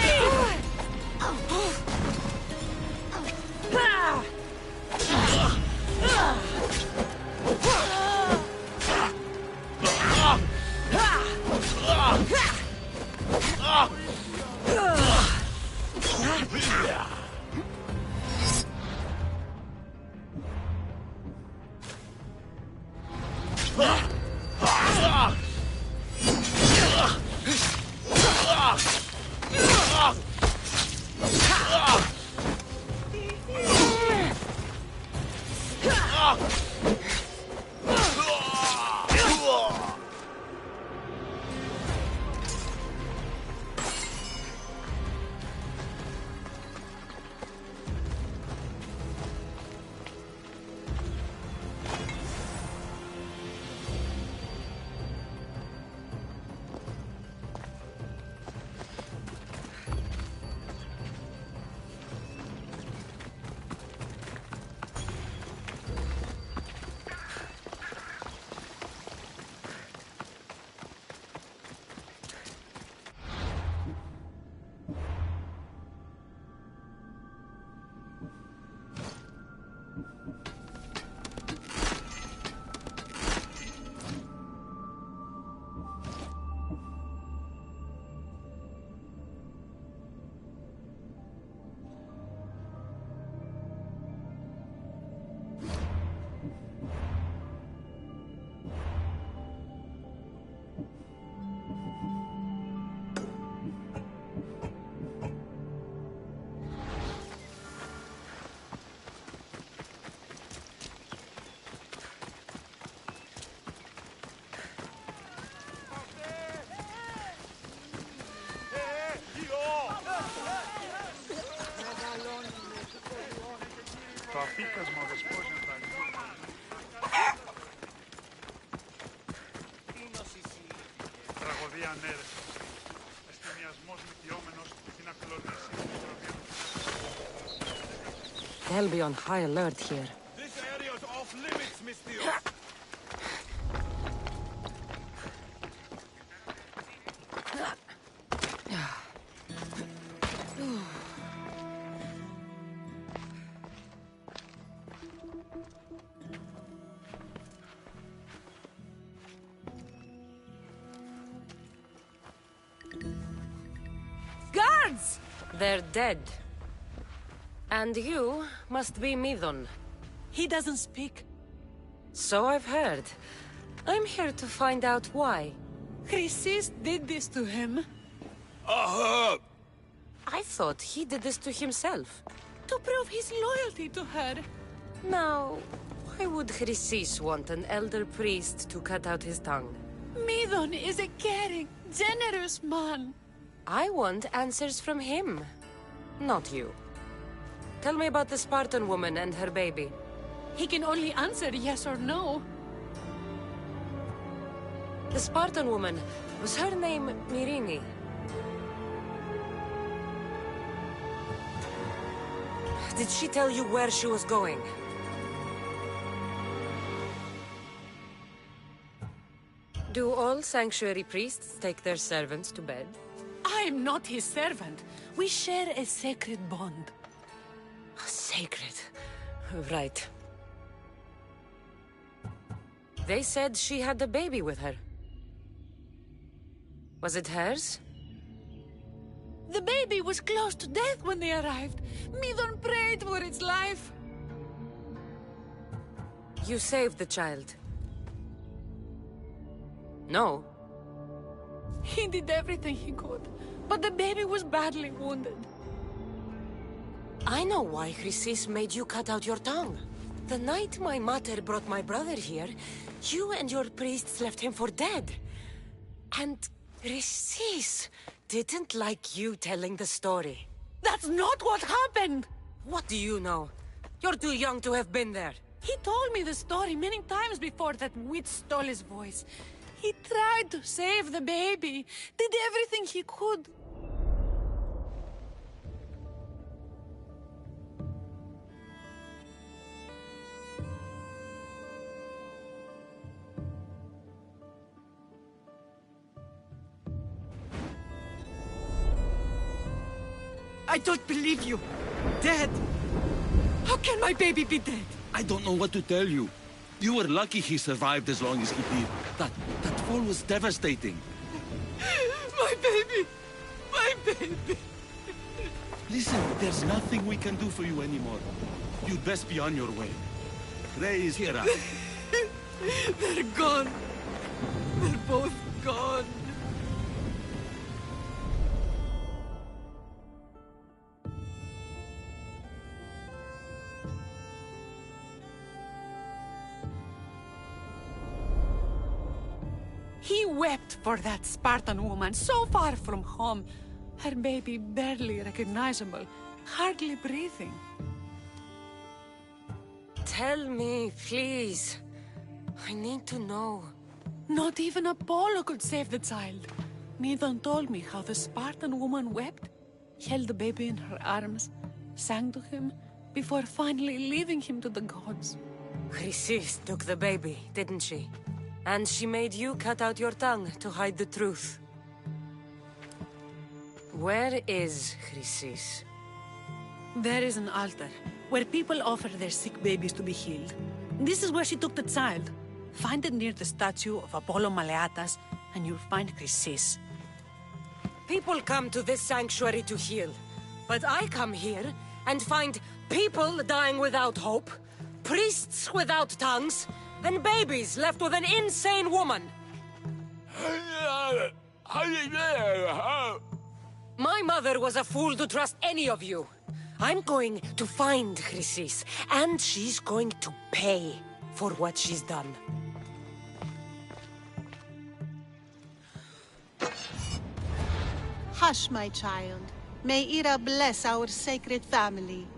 Βραβεία ανέρεσης. Εστιμιασμός μυτιόμενος την ακλονίσει. They'll be on high alert here. This area's off limits, Misthios. Guards! They're dead. And you must be Midon. He doesn't speak. So I've heard. I'm here to find out why. Chrysis did this to him. I thought he did this to himself. To prove his loyalty to her. Now, why would Chrysis want an elder priest to cut out his tongue? Midon is a caring, generous man. I want answers from him, not you. Tell me about the Spartan woman and her baby. He can only answer yes or no. The Spartan woman, was her name Myrine? Did she tell you where she was going? Do all sanctuary priests take their servants to bed? I am not his servant. We share a sacred bond. Sacred. Right. They said she had a baby with her. Was it hers? The baby was close to death when they arrived. Midon prayed for its life. You saved the child. No. He did everything he could, but the baby was badly wounded. I know why Chrysis made you cut out your tongue. The night my mater brought my brother here, you and your priests left him for dead. And Chrysis didn't like you telling the story. That's not what happened! What do you know? You're too young to have been there. He told me the story many times before that witch stole his voice. He tried to save the baby, did everything he could. I don't believe you. Dead. How can my baby be dead? I don't know what to tell you. You were lucky he survived as long as he did. That fall was devastating. My baby! My baby! Listen, there's nothing we can do for you anymore. You'd best be on your way. Rey is here. They're gone. They're both gone. He wept for that Spartan woman, so far from home. Her baby barely recognizable, hardly breathing. Tell me, please. I need to know. Not even Apollo could save the child. Midon told me how the Spartan woman wept, held the baby in her arms, sang to him, before finally leaving him to the gods. Chrysis took the baby, didn't she? And she made you cut out your tongue to hide the truth. Where is Chrysis? There is an altar, where people offer their sick babies to be healed. This is where she took the child. Find it near the statue of Apollo Maleatas, and you'll find Chrysis. People come to this sanctuary to heal. But I come here and find people dying without hope, priests without tongues, and babies left with an insane woman. My mother was a fool to trust any of you. I'm going to find Chrysis, and she's going to pay for what she's done. Hush, my child. May Ira bless our sacred family.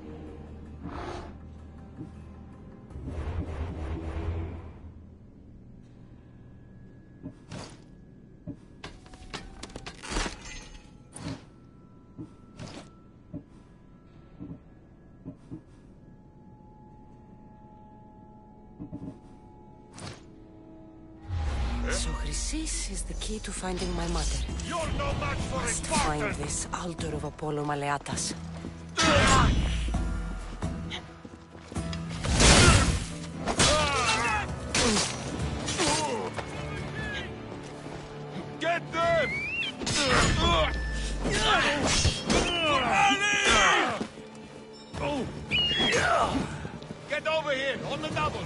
Rhys is the key to finding my mother. You're no match for Must a find Spartan! this altar of Apollo Maleatas. Get them! Get over here, on the double!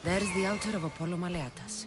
There's the altar of Apollo Maleatas.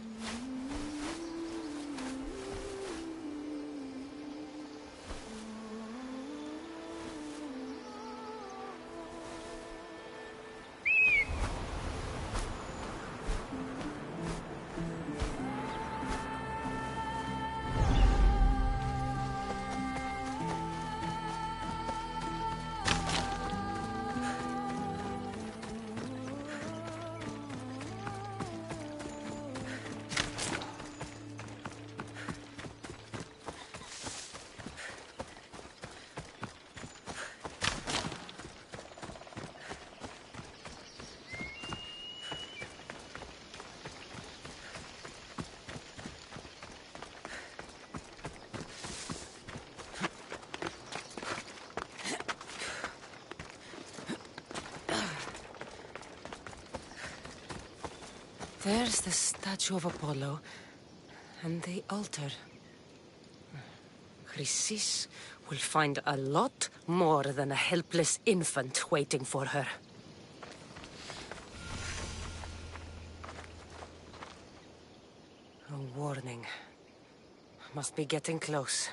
There's the statue of Apollo, and the altar. Chrysis will find a lot more than a helpless infant waiting for her. A warning. Must be getting close.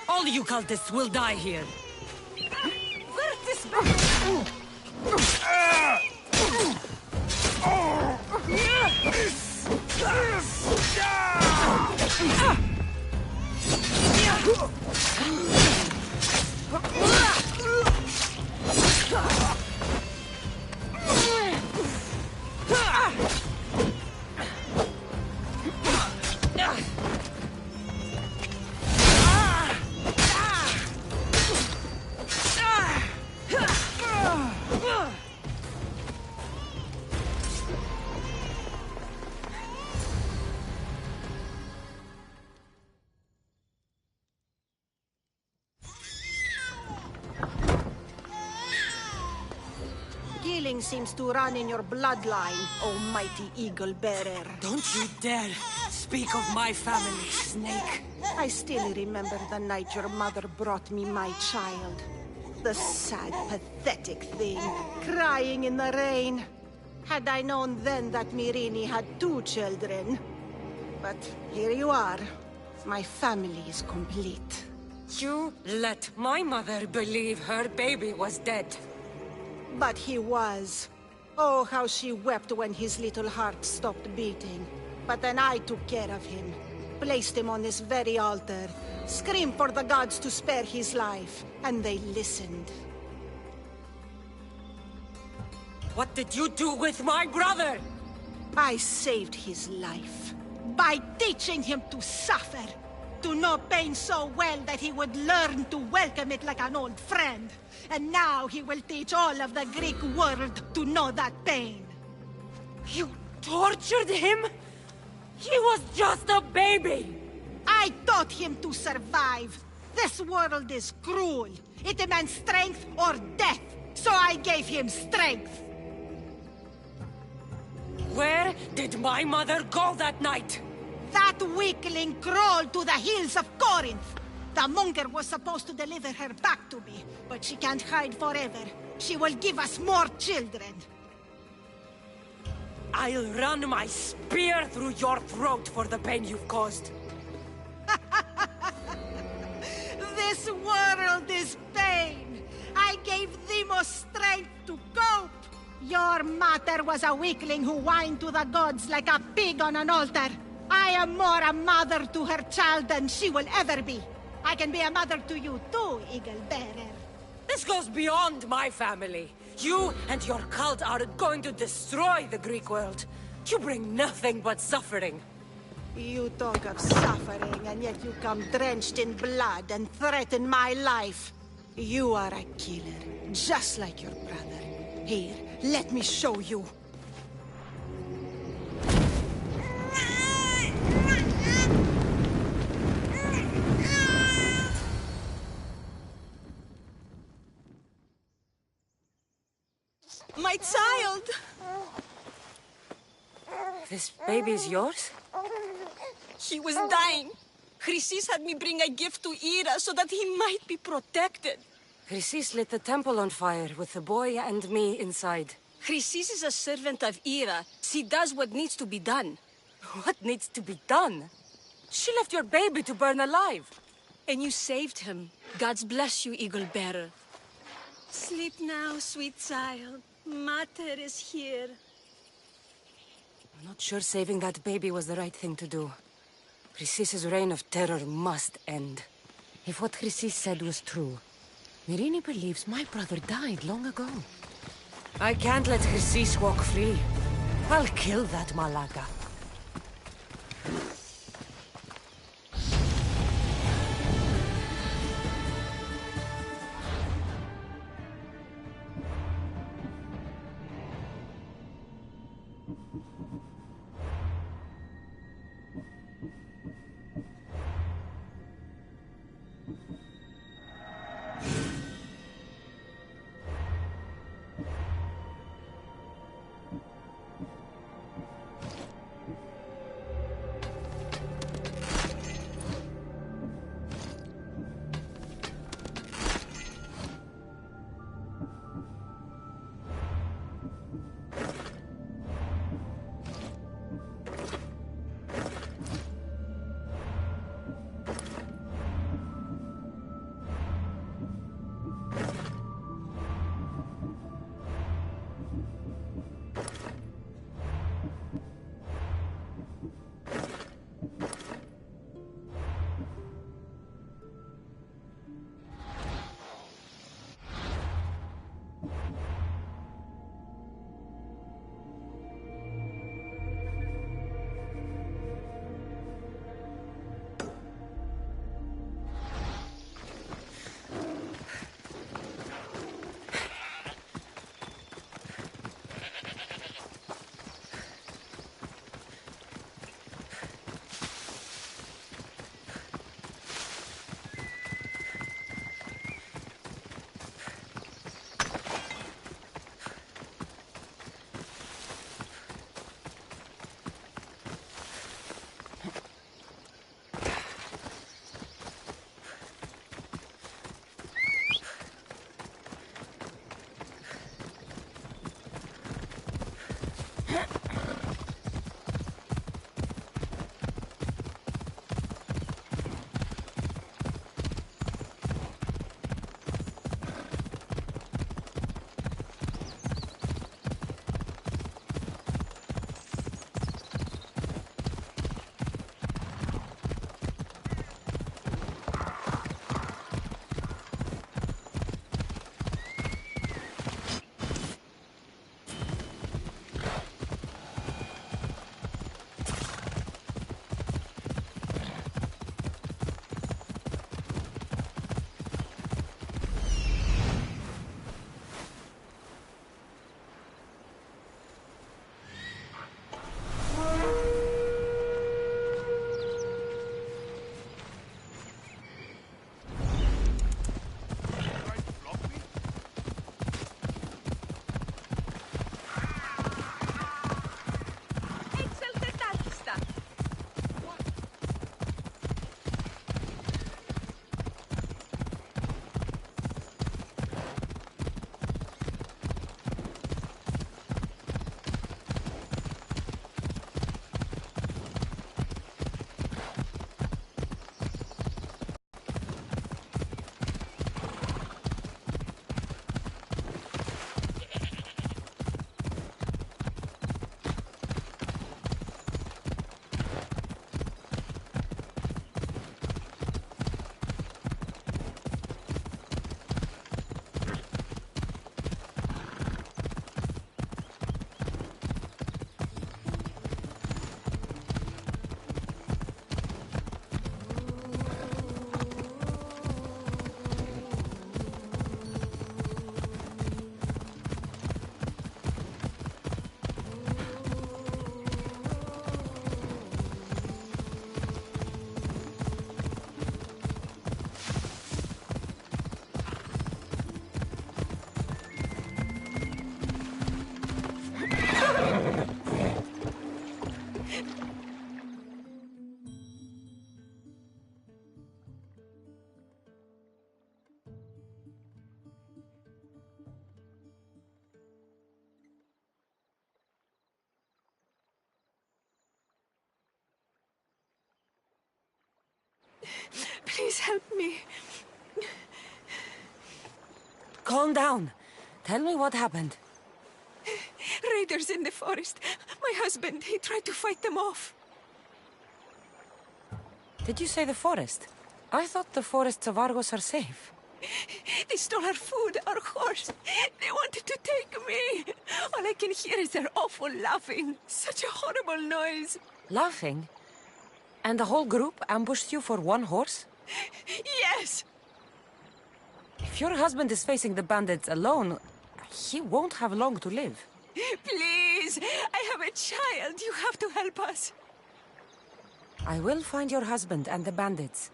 All you cultists will die here. Killing seems to run in your bloodline, almighty eagle-bearer. Don't you dare speak of my family, Snake. I still remember the night your mother brought me my child. The sad, pathetic thing, crying in the rain. Had I known then that Myrrine had 2 children. But here you are. My family is complete. You let my mother believe her baby was dead. But he was. Oh, how she wept when his little heart stopped beating. But then I took care of him. Placed him on this very altar. Screamed for the gods to spare his life. And they listened. What did you do with my brother? I saved his life. By teaching him to suffer. To know pain so well that he would learn to welcome it like an old friend. And now he will teach all of the Greek world to know that pain. You tortured him? He was just a baby! I taught him to survive. This world is cruel. It demands strength or death. So I gave him strength. Where did my mother go that night? That weakling crawled to the hills of Corinth. The monger was supposed to deliver her back to me, but she can't hide forever. She will give us more children. I'll run my spear through your throat for the pain you've caused. This world is pain. I gave Demos strength to cope. Your mother was a weakling who whined to the gods like a pig on an altar. I am more a mother to her child than she will ever be. I can be a mother to you too, Eagle-bearer. This goes beyond my family. You and your cult are going to destroy the Greek world. You bring nothing but suffering. You talk of suffering, and yet you come drenched in blood and threaten my life. You are a killer, just like your brother. Here, let me show you. My child! This baby is yours? He was dying. Chrysis had me bring a gift to Ira so that he might be protected. Chrysis lit the temple on fire with the boy and me inside. Chrysis is a servant of Ira. She does what needs to be done. What needs to be done? She left your baby to burn alive. And you saved him. God's bless you, Eagle Bearer. Sleep now, sweet child. Mater is here. I'm not sure saving that baby was the right thing to do. Chrysis's reign of terror must end. If what Chrysis said was true, Myrrine believes my brother died long ago. I can't let Chrysis walk free. I'll kill that Malaga. Please help me. Calm down. Tell me what happened. Raiders in the forest. My husband, he tried to fight them off. Did you say the forest? I thought the forests of Argos are safe. They stole our food, our horse. They wanted to take me. All I can hear is their awful laughing. Such a horrible noise. Laughing? And the whole group ambushed you for one horse? Yes! If your husband is facing the bandits alone, he won't have long to live. Please, I have a child. You have to help us. I will find your husband and the bandits.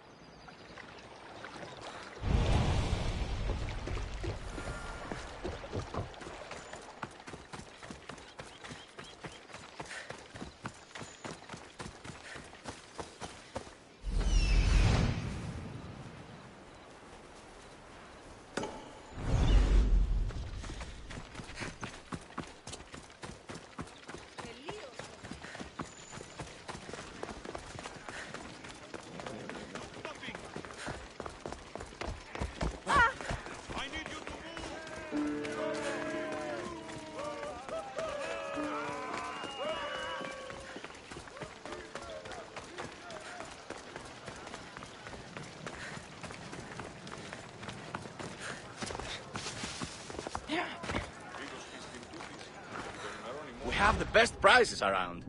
We have the best prices around.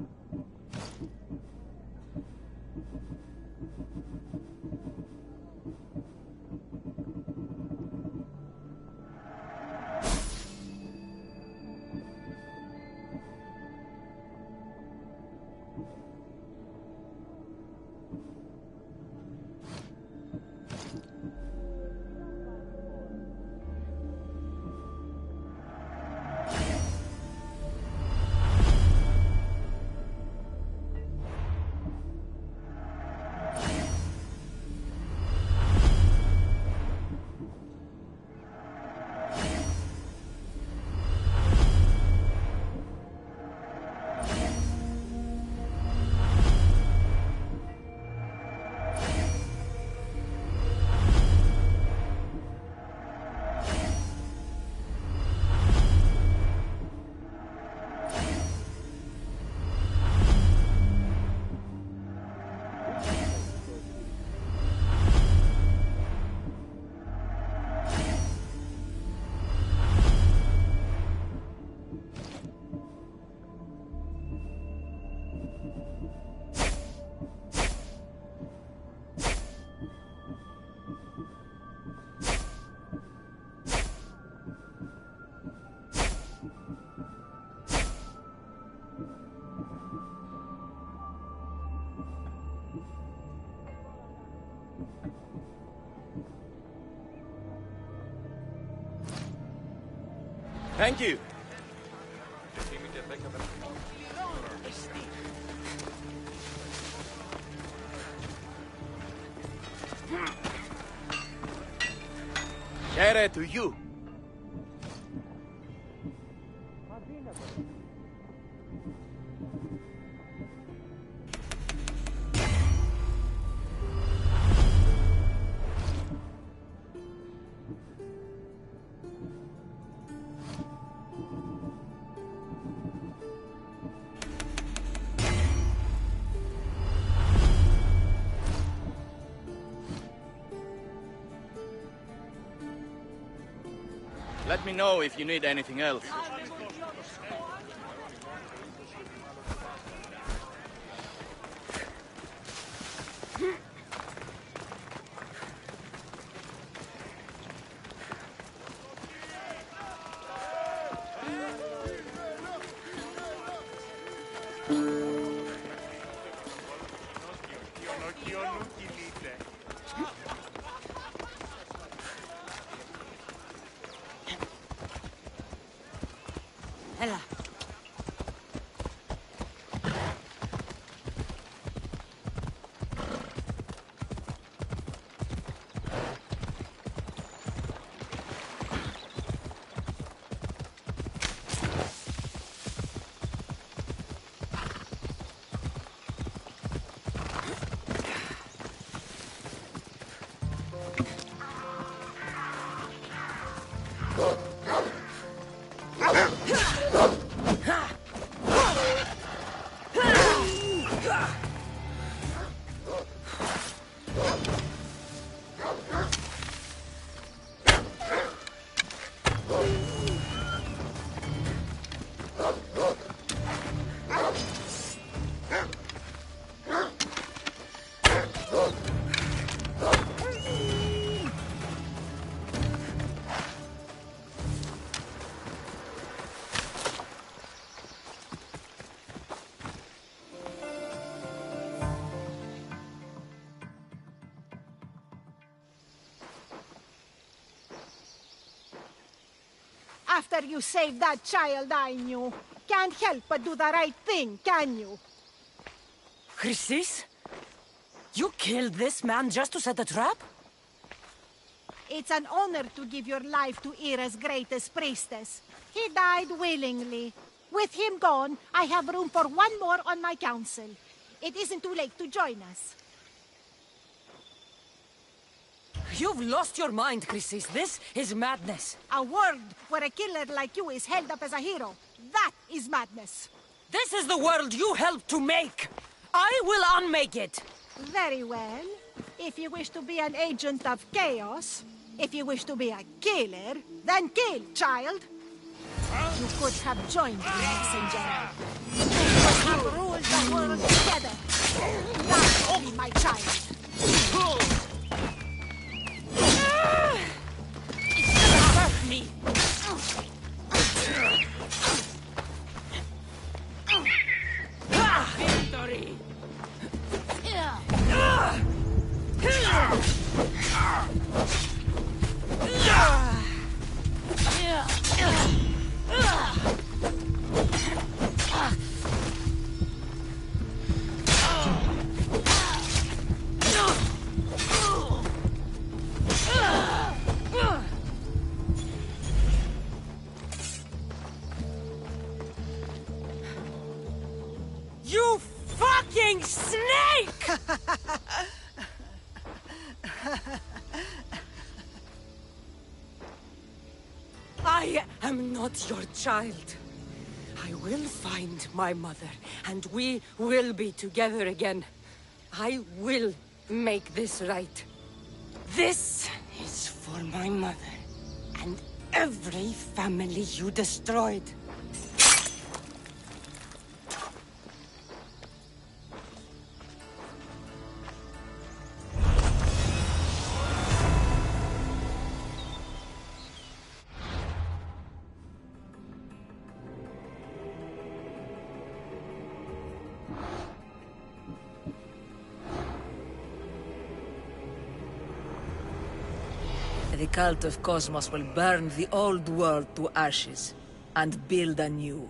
Thank you. Share to you. Let me know if you need anything else. Έλα. After you saved that child I knew, can't help but do the right thing, can you? Chrysis? You killed this man just to set a trap? It's an honor to give your life to Ira's greatest priestess. He died willingly. With him gone, I have room for one more on my council. It isn't too late to join us. You've lost your mind, Chrysis. This is madness. A world where a killer like you is held up as a hero. That is madness. This is the world you helped to make. I will unmake it. Very well. If you wish to be an agent of chaos, if you wish to be a killer, then kill, child. You could have joined me, messenger. We could have ruled the world together. That will be my child. It's gonna hurt me. Victory! You fucking snake! I am not your child. I will find my mother, and we will be together again. I will make this right. This is for my mother, and every family you destroyed. The cult of Cosmos will burn the old world to ashes and build a new.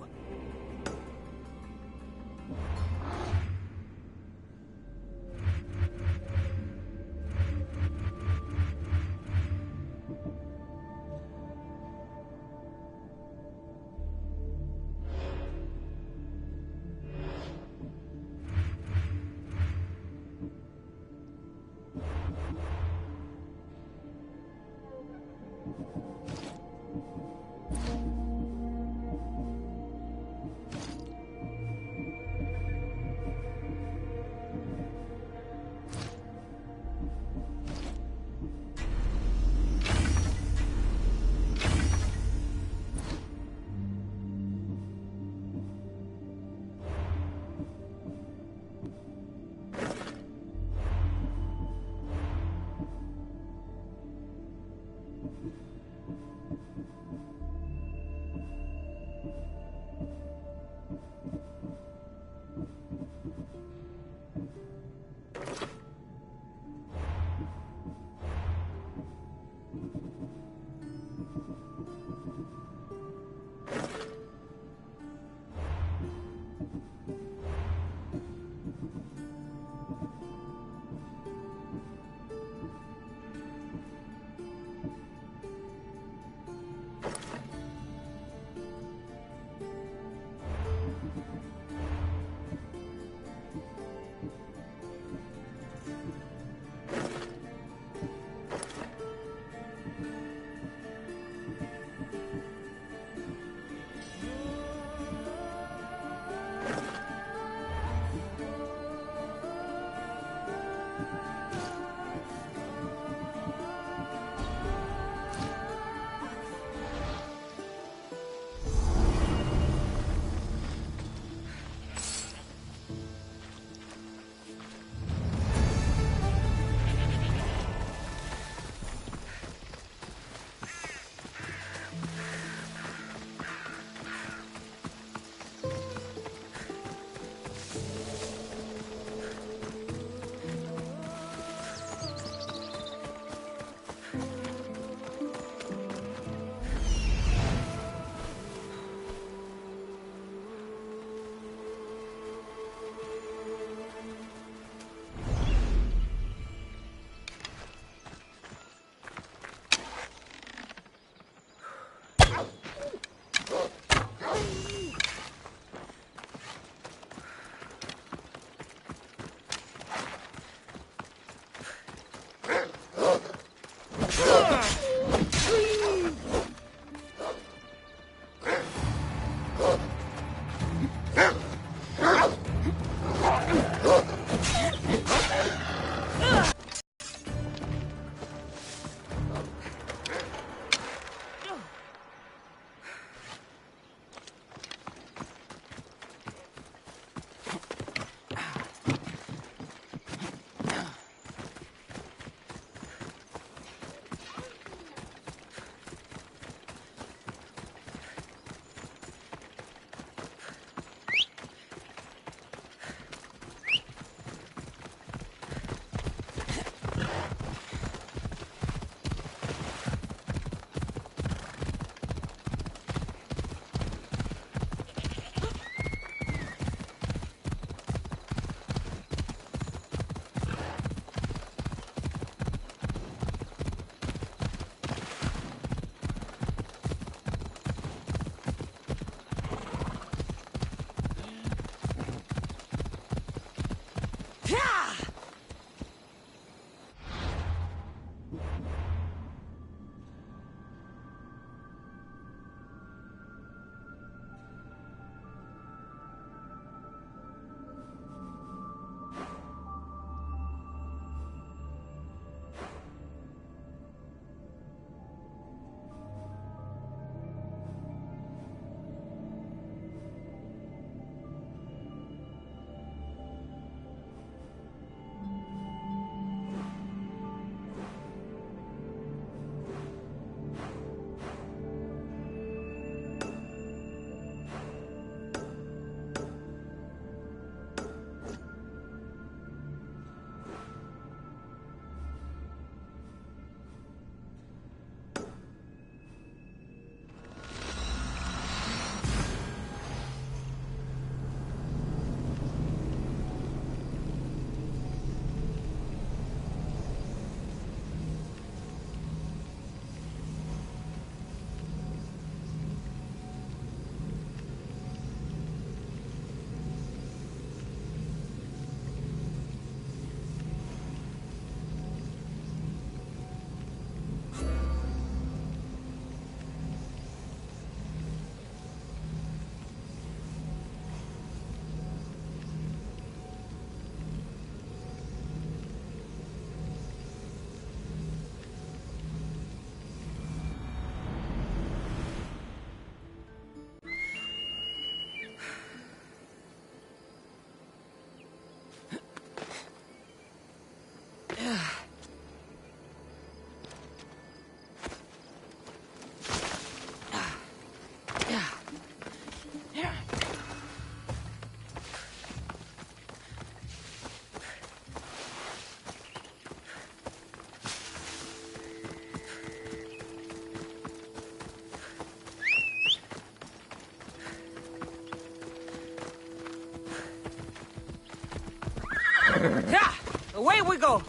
Away we go!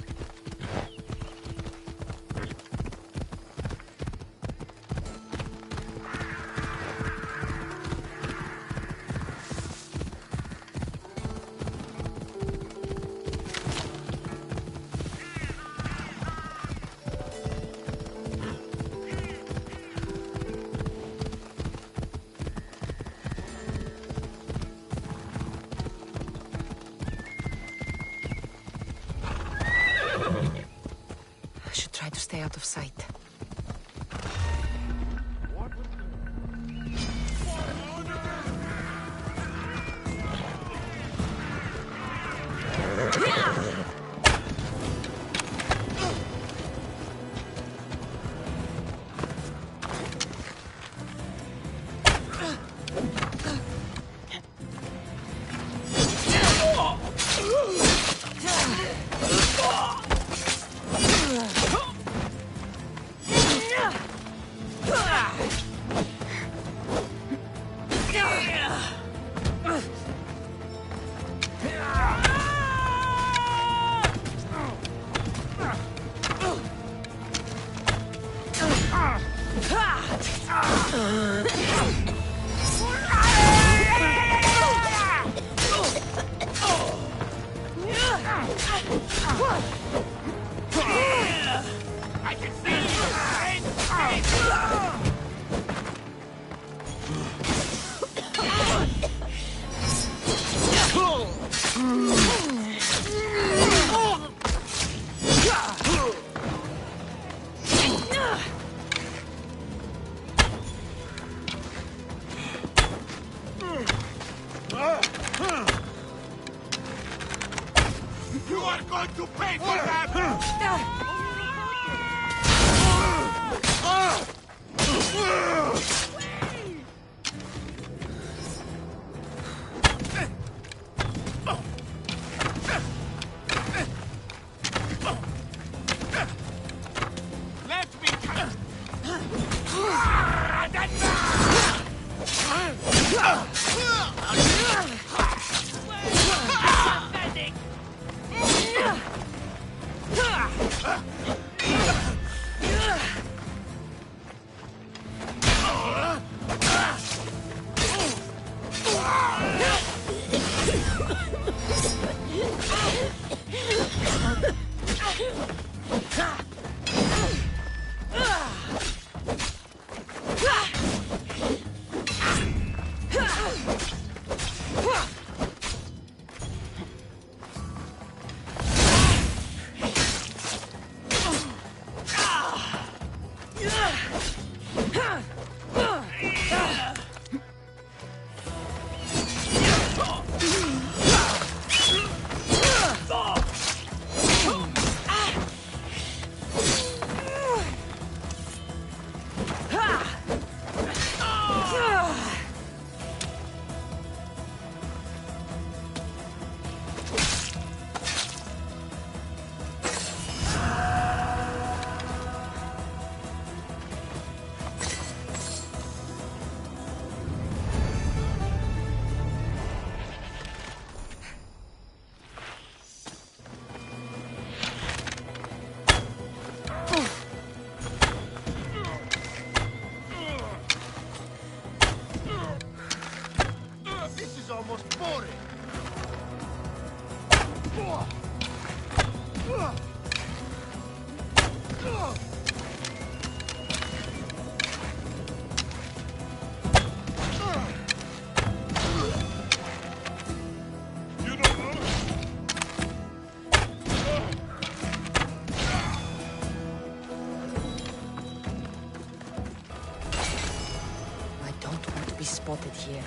I should try to stay out of sight. You are going to pay for that! Let me come! This is almost boring. I don't want to be spotted here.